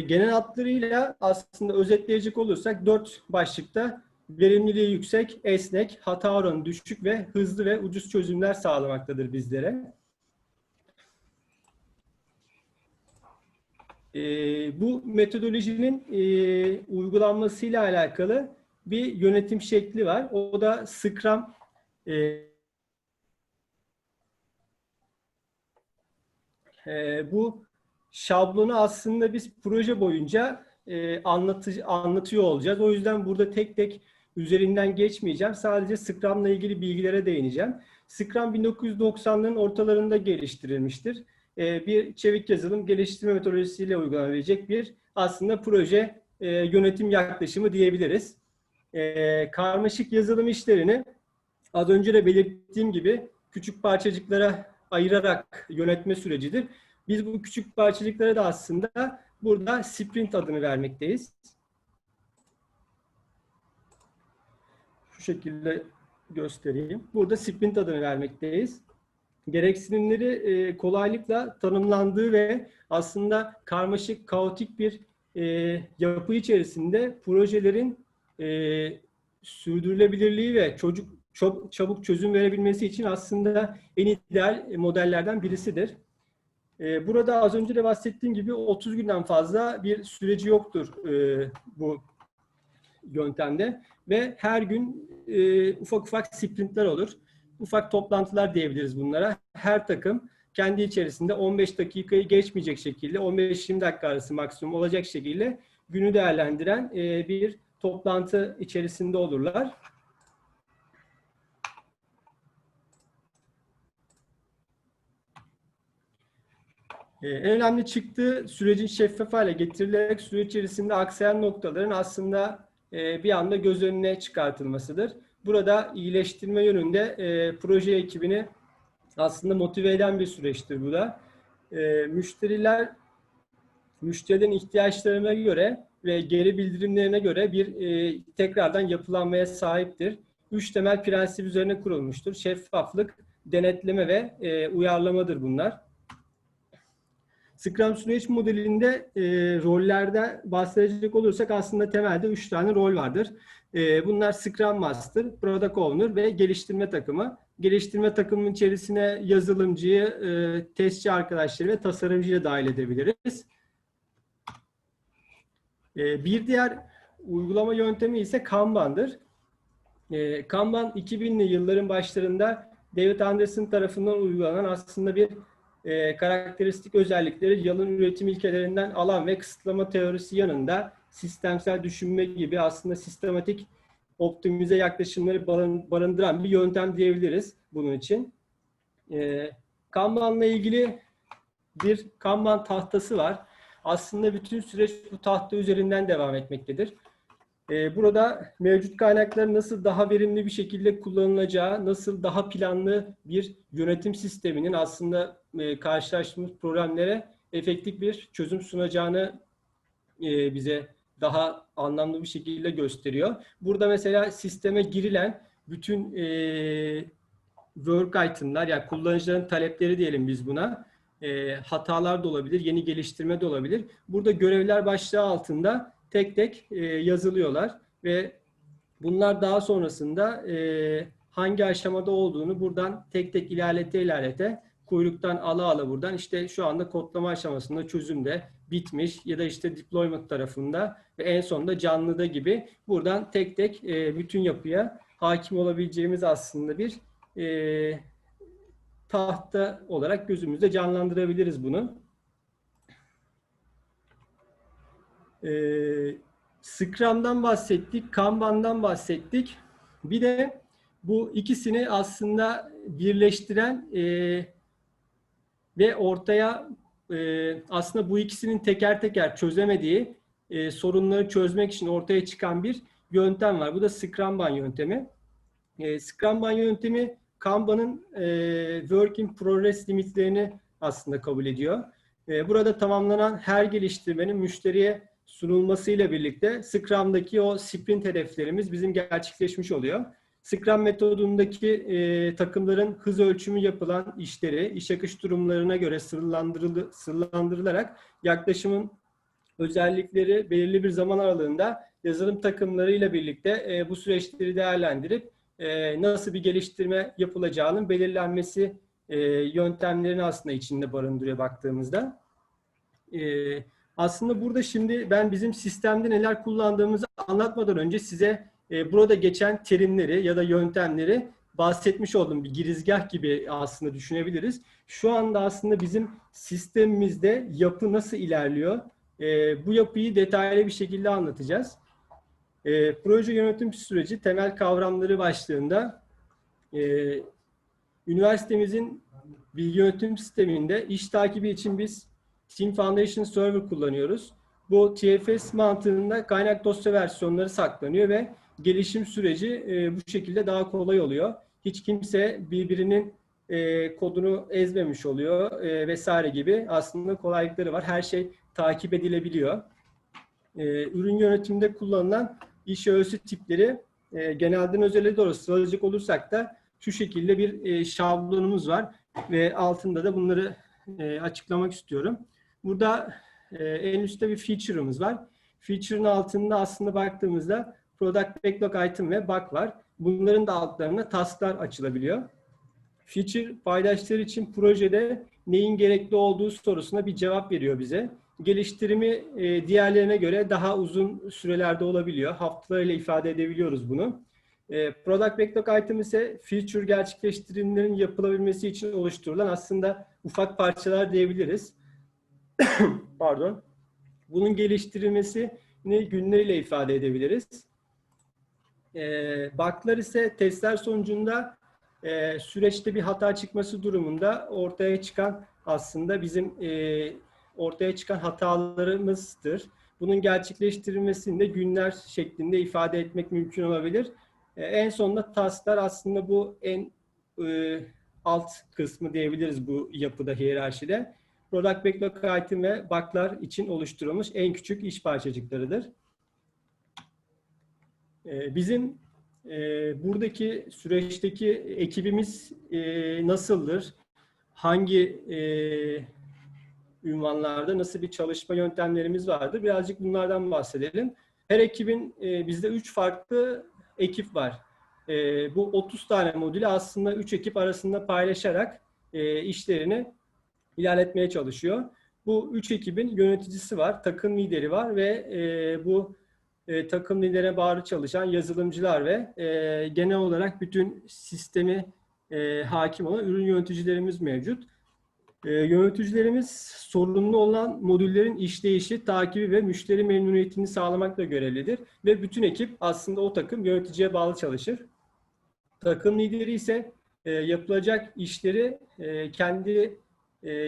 Genel hatlarıyla aslında özetleyecek olursak 4 başlıkta verimliliği yüksek, esnek, hata oranı düşük ve hızlı ve ucuz çözümler sağlamaktadır bizlere. Bu metodolojinin uygulanmasıyla alakalı bir yönetim şekli var. O da Scrum. Bu şablonu aslında biz proje boyunca anlatıyor olacağız. O yüzden burada tek tek üzerinden geçmeyeceğim. Sadece Scrum'la ilgili bilgilere değineceğim. Scrum 1990'ların ortalarında geliştirilmiştir. Bir çevik yazılım geliştirme metodolojisiyle uygulanabilecek bir aslında proje yönetim yaklaşımı diyebiliriz. Karmaşık yazılım işlerini az önce de belirttiğim gibi küçük parçacıklara ayırarak yönetme sürecidir. Biz bu küçük parçacıklara da aslında burada sprint adını vermekteyiz. Şu şekilde göstereyim. Burada sprint adını vermekteyiz. Gereksinimleri kolaylıkla tanımlandığı ve aslında karmaşık, kaotik bir yapı içerisinde projelerin sürdürülebilirliği ve çok çabuk çözüm verebilmesi için aslında en ideal modellerden birisidir. Burada az önce de bahsettiğim gibi 30 günden fazla bir süreci yoktur bu yöntemde ve her gün ufak ufak sprintler olur. Ufak toplantılar diyebiliriz bunlara. Her takım kendi içerisinde 15 dakikayı geçmeyecek şekilde, 15-20 dakika arası maksimum olacak şekilde günü değerlendiren bir toplantı içerisinde olurlar. En önemli çıktığı sürecin şeffaf hale getirilerek süreç içerisinde aksayan noktaların aslında bir anda göz önüne çıkartılmasıdır. Burada iyileştirme yönünde proje ekibini aslında motive eden bir süreçtir bu da. Müşterilerin ihtiyaçlarına göre ve geri bildirimlerine göre bir tekrardan yapılanmaya sahiptir. 3 temel prensip üzerine kurulmuştur. Şeffaflık, denetleme ve uyarlamadır bunlar. Scrum süreç modelinde rollerden bahsedecek olursak aslında temelde 3 tane rol vardır. Bunlar Scrum Master, Product Owner ve geliştirme takımı. Geliştirme takımının içerisine yazılımcıyı, testçi arkadaşları ve tasarımcıyı dahil edebiliriz. Bir diğer uygulama yöntemi ise Kanban'dır. Kanban 2000'li yılların başlarında David Anderson tarafından uygulanan aslında bir karakteristik özellikleri yalın üretim ilkelerinden alan ve kısıtlama teorisi yanında sistemsel düşünme gibi aslında sistematik optimize yaklaşımları barındıran bir yöntem diyebiliriz bunun için. Kanban'la ilgili bir Kanban tahtası var. Aslında bütün süreç bu tahta üzerinden devam etmektedir. Burada mevcut kaynakların nasıl daha verimli bir şekilde kullanılacağı, nasıl daha planlı bir yönetim sisteminin aslında karşılaştığımız problemlere efektif bir çözüm sunacağını bize daha anlamlı bir şekilde gösteriyor. Burada mesela sisteme girilen bütün work item'lar, yani kullanıcıların talepleri diyelim biz buna, hatalar da olabilir, yeni geliştirme de olabilir. Burada görevler başlığı altında tek tek yazılıyorlar ve bunlar daha sonrasında hangi aşamada olduğunu buradan tek tek ilerlete kuyruktan ala buradan işte şu anda kodlama aşamasında çözümde bitmiş ya da işte deployment tarafında ve en sonunda canlıda gibi buradan tek tek bütün yapıya hakim olabileceğimiz aslında bir tahta olarak gözümüzde canlandırabiliriz bunu. Scrum'dan bahsettik, Kanban'dan bahsettik. Bir de bu ikisini aslında birleştiren ve ortaya aslında bu ikisinin teker teker çözemediği sorunları çözmek için ortaya çıkan bir yöntem var. Bu da Scrumban yöntemi. Scrumban yöntemi Kanban'ın work in progress limitlerini aslında kabul ediyor. Burada tamamlanan her geliştirmenin müşteriye sunulmasıyla birlikte Scrum'daki o sprint hedeflerimiz bizim gerçekleşmiş oluyor. Scrum metodundaki takımların hız ölçümü yapılan işleri, iş akış durumlarına göre sınırlandırılarak yaklaşımın özellikleri belirli bir zaman aralığında yazılım takımlarıyla birlikte bu süreçleri değerlendirip nasıl bir geliştirme yapılacağının belirlenmesi yöntemlerini aslında içinde barındırıyor baktığımızda. Aslında burada şimdi ben bizim sistemde neler kullandığımızı anlatmadan önce size burada geçen terimleri ya da yöntemleri bahsetmiş oldum. Bir girizgah gibi aslında düşünebiliriz. Şu anda aslında bizim sistemimizde yapı nasıl ilerliyor? Bu yapıyı detaylı bir şekilde anlatacağız. Proje yönetim süreci temel kavramları başlığında üniversitemizin bilgi yönetim sisteminde iş takibi için biz Team Foundation Server kullanıyoruz. Bu TFS mantığında kaynak dosya versiyonları saklanıyor ve gelişim süreci bu şekilde daha kolay oluyor. Hiç kimse birbirinin kodunu ezmemiş oluyor vesaire gibi aslında kolaylıkları var. Her şey takip edilebiliyor. Ürün yönetiminde kullanılan iş öğesi tipleri genelden özele doğru sıralayacak olursak da şu şekilde bir şablonumuz var ve altında da bunları açıklamak istiyorum. Burada en üstte bir feature'ımız var. Feature'ın altında aslında baktığımızda product backlog item ve bug var. Bunların da altlarına task'lar açılabiliyor. Feature paydaşlar için projede neyin gerekli olduğu sorusuna bir cevap veriyor bize. Geliştirimi diğerlerine göre daha uzun sürelerde olabiliyor. Haftalarıyla ifade edebiliyoruz bunu. Product Backlog Item ise feature gerçekleştirimlerin yapılabilmesi için oluşturulan aslında ufak parçalar diyebiliriz. Pardon. Bunun geliştirilmesini günleriyle ifade edebiliriz. Bug'lar ise testler sonucunda süreçte bir hata çıkması durumunda ortaya çıkan aslında bizim ortaya çıkan hatalarımızdır. Bunun gerçekleştirilmesini de günler şeklinde ifade etmek mümkün olabilir. En sonunda task'lar aslında bu en alt kısmı diyebiliriz bu yapıda, hiyerarşide. Product Backlog Item ve bug'lar için oluşturulmuş en küçük iş parçacıklarıdır. Bizim buradaki süreçteki ekibimiz nasıldır? Hangi ünvanlarda nasıl bir çalışma yöntemlerimiz vardır? Birazcık bunlardan bahsedelim. Her ekibin bizde 3 farklı ekip var. Bu 30 tane modülü aslında 3 ekip arasında paylaşarak işlerini ilerletmeye çalışıyor. Bu 3 ekibin yöneticisi var, takım lideri var ve bu takım liderine bağlı çalışan yazılımcılar ve genel olarak bütün sistemi hakim olan ürün yöneticilerimiz mevcut. Yöneticilerimiz sorunlu olan modüllerin işleyişi, takibi ve müşteri memnuniyetini sağlamakla görevlidir. Ve bütün ekip aslında o takım yöneticiye bağlı çalışır. Takım lideri ise yapılacak işleri kendi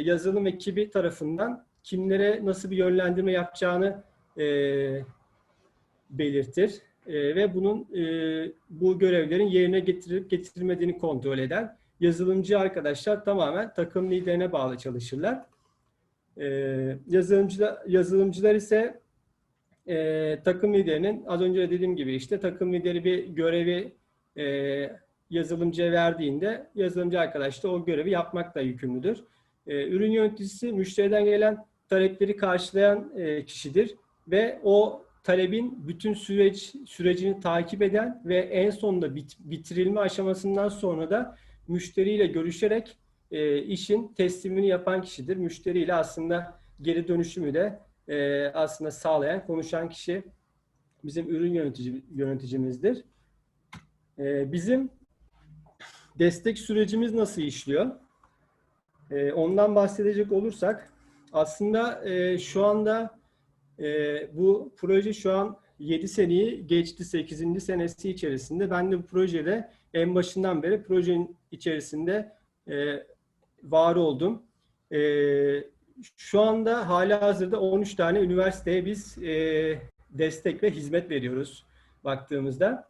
yazılım ekibi tarafından kimlere nasıl bir yönlendirme yapacağını belirtir. Ve bunun bu görevlerin yerine getirilip getirilmediğini kontrol eder. Yazılımcı arkadaşlar tamamen takım liderine bağlı çalışırlar. Yazılımcılar ise takım liderinin az önce dediğim gibi işte takım lideri bir görevi yazılımcıya verdiğinde yazılımcı arkadaş da o görevi yapmakla yükümlüdür. Ürün yöneticisi müşteriden gelen talepleri karşılayan kişidir ve o talebin bütün sürecini takip eden ve en sonunda bitirilme aşamasından sonra da müşteriyle görüşerek işin teslimini yapan kişidir. Müşteriyle aslında geri dönüşümü de aslında sağlayan, konuşan kişi bizim ürün yöneticimizdir. Bizim destek sürecimiz nasıl işliyor? Ondan bahsedecek olursak aslında şu anda bu proje şu an 7 seneyi geçti, 8. senesi içerisinde. Ben de bu projede en başından beri projenin içerisinde var oldum. Şu anda halihazırda 13 tane üniversiteye biz destek ve hizmet veriyoruz baktığımızda.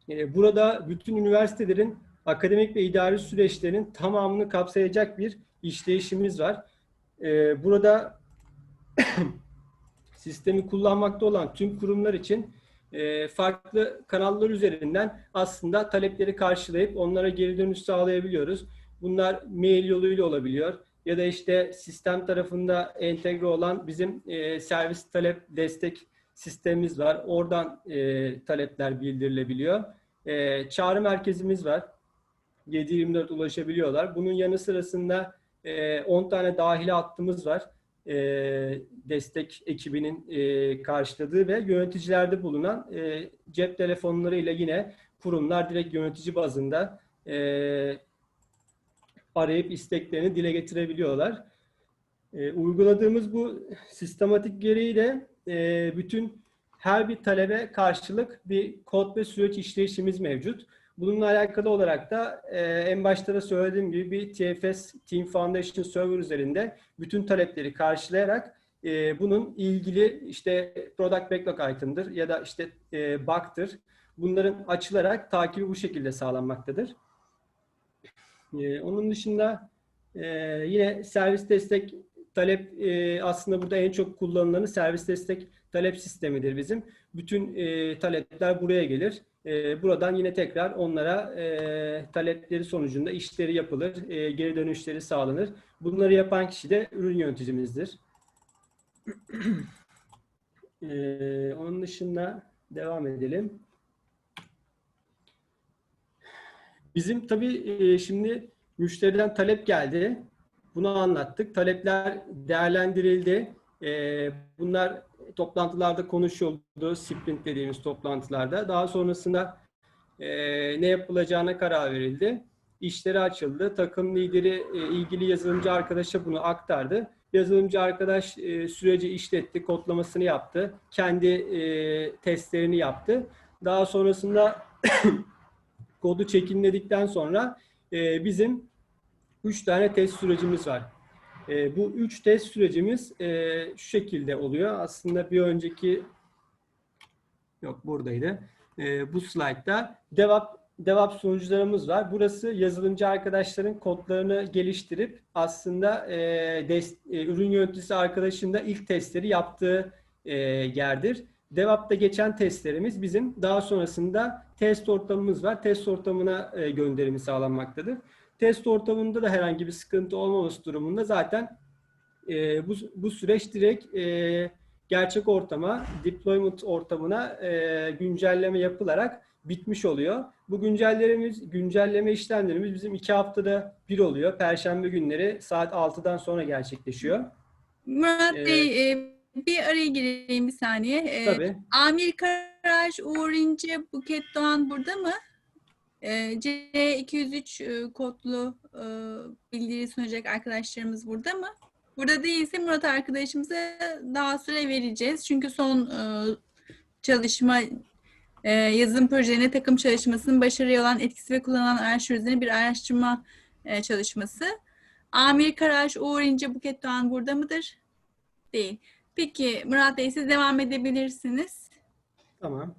Burada bütün üniversitelerin akademik ve idari süreçlerin tamamını kapsayacak bir işleyişimiz var. Burada sistemi kullanmakta olan tüm kurumlar için farklı kanallar üzerinden aslında talepleri karşılayıp onlara geri dönüş sağlayabiliyoruz. Bunlar mail yoluyla olabiliyor ya da işte sistem tarafında entegre olan bizim servis talep destek sistemimiz var. Oradan talepler bildirilebiliyor. Çağrı merkezimiz var. 7/24 ulaşabiliyorlar. Bunun yanı sırasında 10 tane dahili hattımız var. Destek ekibinin karşıladığı ve yöneticilerde bulunan cep telefonlarıyla yine kurumlar direkt yönetici bazında arayıp isteklerini dile getirebiliyorlar. Uyguladığımız bu sistematik gereğiyle her bir talebe karşılık bir kod ve süreç işleyişimiz mevcut. Bununla alakalı olarak da en başta da söylediğim gibi bir TFS, Team Foundation Server üzerinde bütün talepleri karşılayarak bunun ilgili işte product backlog item'dır ya da işte bug'tır. Bunların açılarak takibi bu şekilde sağlanmaktadır. Onun dışında yine servis destek talep aslında burada en çok kullanılanı servis destek talep sistemidir bizim. Bütün talepler buraya gelir. Buradan yine tekrar onlara talepleri sonucunda işleri yapılır, geri dönüşleri sağlanır. Bunları yapan kişi de ürün yöneticimizdir. Onun dışında devam edelim. Bizim tabii şimdi müşteriden talep geldi. Bunu anlattık. Talepler değerlendirildi. Bunlar toplantılarda konuşuldu. Sprint dediğimiz toplantılarda. Daha sonrasında ne yapılacağına karar verildi. İşleri açıldı. Takım lideri ilgili yazılımcı arkadaşa bunu aktardı. Yazılımcı arkadaş süreci işletti, kodlamasını yaptı. Kendi testlerini yaptı. Daha sonrasında kodu çekinledikten sonra bizim 3 tane test sürecimiz var. Bu 3 test sürecimiz şu şekilde oluyor. Aslında bir önceki buradaydı. Bu slaytta DevOps sunucularımız var. Burası yazılımcı arkadaşların kodlarını geliştirip aslında ürün yöneticisi arkadaşın da ilk testleri yaptığı yerdir. DevOps'ta geçen testlerimiz bizim daha sonrasında test ortamımız var. Test ortamına gönderimi sağlanmaktadır. Test ortamında da herhangi bir sıkıntı olmaması durumunda zaten bu süreç direkt gerçek ortama, deployment ortamına güncelleme yapılarak bitmiş oluyor. Bu güncelleme işlemlerimiz bizim 2 haftada bir oluyor. Perşembe günleri saat 6'dan sonra gerçekleşiyor. Murat Bey, bir araya gireyim bir saniye. Tabii. Amir Karaş, Uğur İnce, Buket Doğan burada mı? C203 kodlu bildiri sunacak arkadaşlarımız burada mı? Burada değilse Murat arkadaşımıza daha süre vereceğiz. Çünkü son çalışma yazılım projelerine takım çalışmasının başarıya olan etkisi ve kullanılan araçlar üzerine bir araştırma çalışması. Amir Karaş, Uğur İnce, Buket Doğan burada mıdır? Değil. Peki Murat Bey siz devam edebilirsiniz. Tamam.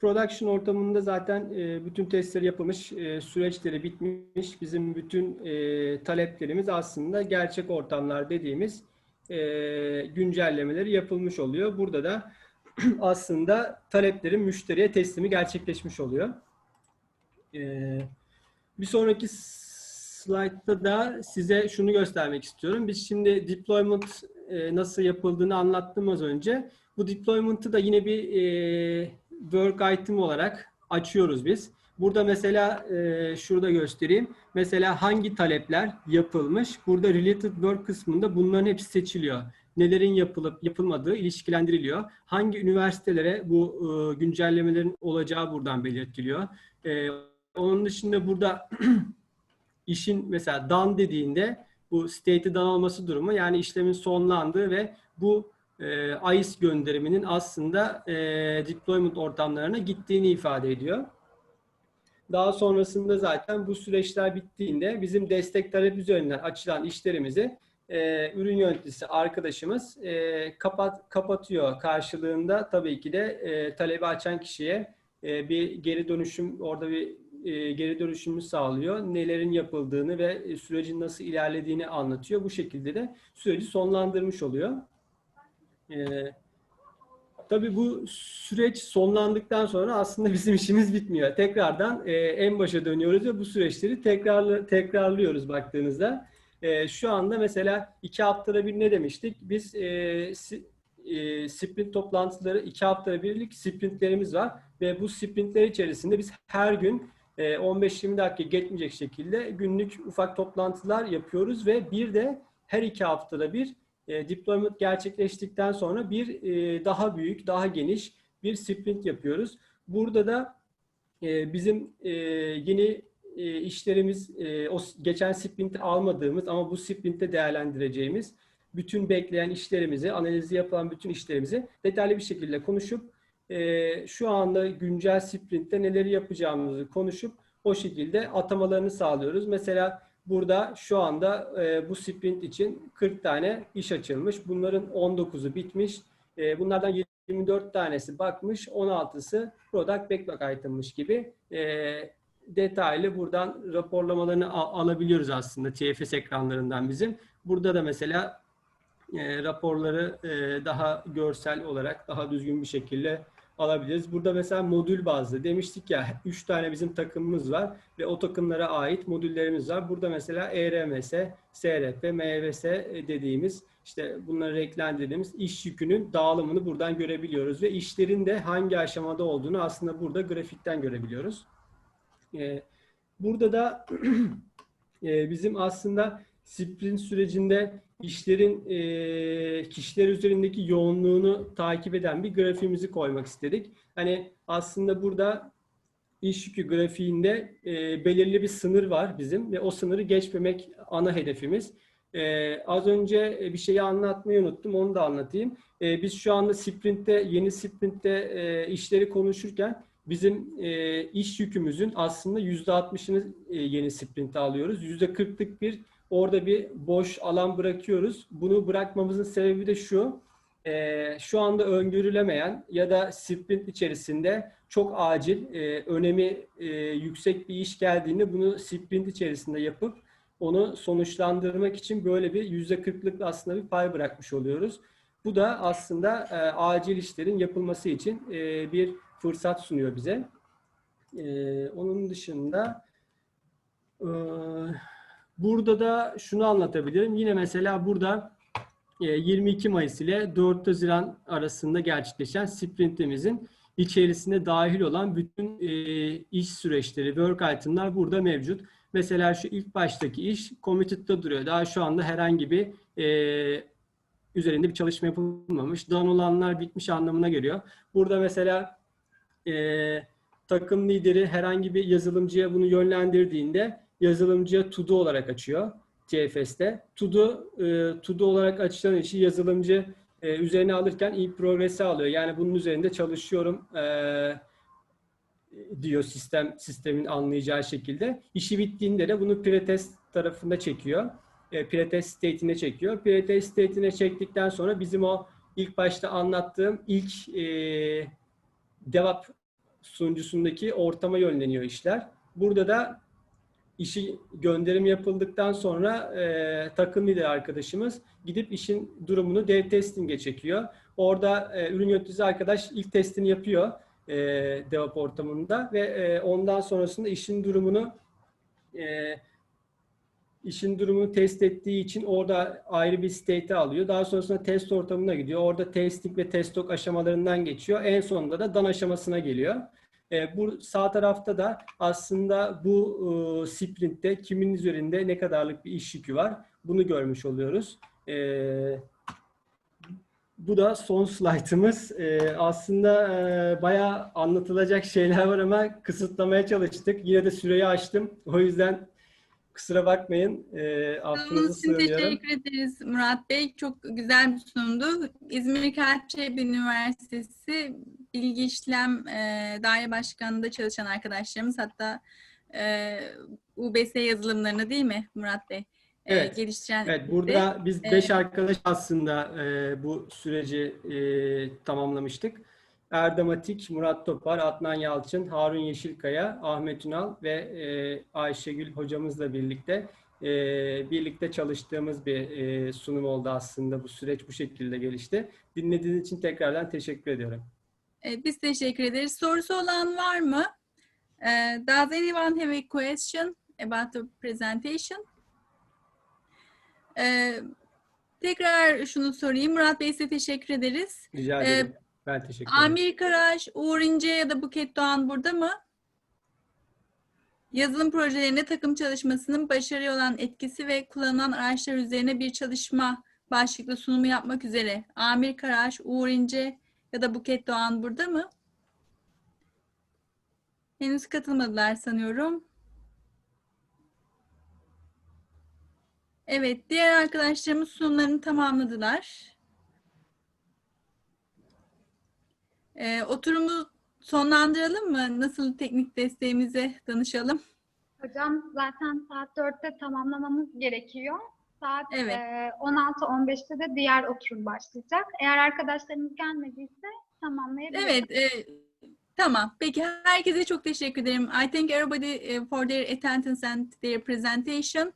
Production ortamında zaten bütün testleri yapılmış, süreçleri bitmiş. Bizim bütün taleplerimiz aslında gerçek ortamlar dediğimiz güncellemeleri yapılmış oluyor. Burada da aslında taleplerin müşteriye teslimi gerçekleşmiş oluyor. Bir sonraki slaytta da size şunu göstermek istiyorum. Biz şimdi deployment nasıl yapıldığını anlattım az önce. Bu deployment'ı da yine bir work item olarak açıyoruz biz. Burada mesela şurada göstereyim. Mesela hangi talepler yapılmış? Burada related work kısmında bunların hepsi seçiliyor. Nelerin yapılıp yapılmadığı ilişkilendiriliyor. Hangi üniversitelere bu güncellemelerin olacağı buradan belirtiliyor. Onun dışında burada işin mesela done dediğinde bu state'i done olması durumu yani işlemin sonlandığı ve bu ISSC gönderiminin aslında deployment ortamlarına gittiğini ifade ediyor. Daha sonrasında zaten bu süreçler bittiğinde bizim destek talep üzerinden açılan işlerimizi ürün yöneticisi arkadaşımız kapatıyor. Karşılığında tabii ki de talebi açan kişiye bir geri dönüşüm, orada bir geri dönüşümü sağlıyor. Nelerin yapıldığını ve sürecin nasıl ilerlediğini anlatıyor. Bu şekilde de süreci sonlandırmış oluyor. Tabii bu süreç sonlandıktan sonra aslında bizim işimiz bitmiyor. Tekrardan en başa dönüyoruz ve bu süreçleri tekrarlıyoruz baktığınızda. Şu anda mesela 2 haftada bir ne demiştik? Biz sprint toplantıları 2 haftada birlik sprintlerimiz var ve bu sprintler içerisinde biz her gün 15-20 dakika geçmeyecek şekilde günlük ufak toplantılar yapıyoruz ve bir de her 2 haftada bir deployment gerçekleştikten sonra bir daha büyük, daha geniş bir sprint yapıyoruz. Burada da bizim yeni işlerimiz, o geçen sprinti almadığımız ama bu sprintte değerlendireceğimiz bütün bekleyen işlerimizi, analizi yapılan bütün işlerimizi detaylı bir şekilde konuşup şu anda güncel sprintte neleri yapacağımızı konuşup o şekilde atamalarını sağlıyoruz. Mesela burada şu anda bu sprint için 40 tane iş açılmış. Bunların 19'u bitmiş. Bunlardan 24 tanesi bakmış, 16'sı product backlog item'mış gibi detaylı buradan raporlamalarını alabiliyoruz aslında TFS ekranlarından bizim. Burada da mesela raporları daha görsel olarak daha düzgün bir şekilde alabiliriz. Burada mesela modül bazlı demiştik ya, 3 tane bizim takımımız var ve o takımlara ait modüllerimiz var. Burada mesela ERMS, SRP, MVS dediğimiz, işte bunları renklendirdiğimiz iş yükünün dağılımını buradan görebiliyoruz ve işlerin de hangi aşamada olduğunu aslında burada grafikten görebiliyoruz. Burada da bizim aslında sprint sürecinde işlerin kişiler üzerindeki yoğunluğunu takip eden bir grafiğimizi koymak istedik. Hani aslında burada iş yükü grafiğinde belirli bir sınır var bizim ve o sınırı geçmemek ana hedefimiz. Az önce bir şeyi anlatmayı unuttum, onu da anlatayım. Biz şu anda sprintte, yeni sprintte işleri konuşurken bizim iş yükümüzün aslında %60'ını yeni sprinte alıyoruz. %40'lık bir orada bir boş alan bırakıyoruz. Bunu bırakmamızın sebebi de şu anda öngörülemeyen ya da sprint içerisinde çok acil, önemi yüksek bir iş geldiğinde bunu sprint içerisinde yapıp onu sonuçlandırmak için böyle bir %40'lık aslında bir pay bırakmış oluyoruz. Bu da aslında acil işlerin yapılması için bir fırsat sunuyor bize. Onun dışında burada da şunu anlatabilirim. Yine mesela burada 22 Mayıs ile 4 Haziran arasında gerçekleşen sprintimizin içerisinde dahil olan bütün iş süreçleri, work item'lar burada mevcut. Mesela şu ilk baştaki iş committed'da duruyor. Daha şu anda herhangi bir üzerinde bir çalışma yapılmamış. Done olanlar bitmiş anlamına geliyor. Burada mesela takım lideri herhangi bir yazılımcıya bunu yönlendirdiğinde yazılımcıya to do olarak açıyor TFS'te. To do olarak açılan işi yazılımcı üzerine alırken in progress'e alıyor. Yani bunun üzerinde çalışıyorum diyor sistemin anlayacağı şekilde. İşi bittiğinde de bunu pretest tarafında çekiyor. Pretest state'ine çekiyor. Pretest state'ine çektikten sonra bizim o ilk başta anlattığım ilk DevOps sunucusundaki ortama yönleniyor işler. Burada da işi gönderim yapıldıktan sonra takım lideri arkadaşımız gidip işin durumunu dev testing'e çekiyor. Orada ürün yöneticisi arkadaş ilk testini yapıyor DevOps ortamında ve ondan sonrasında işin durumunu test ettiği için orada ayrı bir state'e alıyor. Daha sonrasında test ortamına gidiyor. Orada testing ve test log aşamalarından geçiyor. En sonunda da done aşamasına geliyor. Bu sağ tarafta da aslında bu sprintte kimin üzerinde ne kadarlık bir iş yükü var bunu görmüş oluyoruz. Bu da son slaytımız. Aslında bayağı anlatılacak şeyler var ama kısıtlamaya çalıştık. Yine de süreyi aştım. O yüzden kusura bakmayın. Affınızı sığınıyorum. Teşekkür ederiz Murat Bey. Çok güzel bir sunumdu. İzmir Katip Üniversitesi Bilgi İşlem Daire Başkanlığı'nda çalışan arkadaşlarımız, hatta UBS yazılımlarını değil mi Murat Bey? Evet. Geliştiren. Evet, burada biz 5 arkadaş aslında bu süreci tamamlamıştık. Erdem Atik, Murat Topar, Adnan Yalçın, Harun Yeşilkaya, Ahmet Ünal ve Ayşegül hocamızla birlikte çalıştığımız bir sunum oldu aslında. Bu süreç bu şekilde gelişti. Dinlediğiniz için tekrardan teşekkür ediyorum. Biz teşekkür ederiz. Sorusu olan var mı? Does anyone have a question about the presentation? Tekrar şunu sorayım. Murat Bey, size teşekkür ederiz. Rica ederim. Ben teşekkür ederim. Amir Karaş, Uğur İnce ya da Buket Doğan burada mı? Yazılım projelerinde takım çalışmasının başarıya olan etkisi ve kullanılan araçlar üzerine bir çalışma başlıklı sunumu yapmak üzere Amir Karaş, Uğur İnce ya da Buket Doğan burada mı? Henüz katılmadılar sanıyorum. Evet, diğer arkadaşlarımız sunumlarını tamamladılar. Oturumu sonlandıralım mı? Nasıl teknik desteğimize danışalım? Hocam zaten saat 4'te tamamlamamız gerekiyor. Saat Evet. 16-15'te de diğer oturum başlayacak. Eğer arkadaşlarımız gelmediyse tamamlayabiliriz. Evet, tamam. Peki herkese çok teşekkür ederim. I thank everybody for their attendance and their presentation.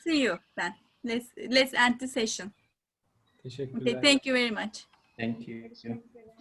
See you then. Let's end the session. Teşekkürler. Okay, thank you very much. Thank you. Görüşmek üzere.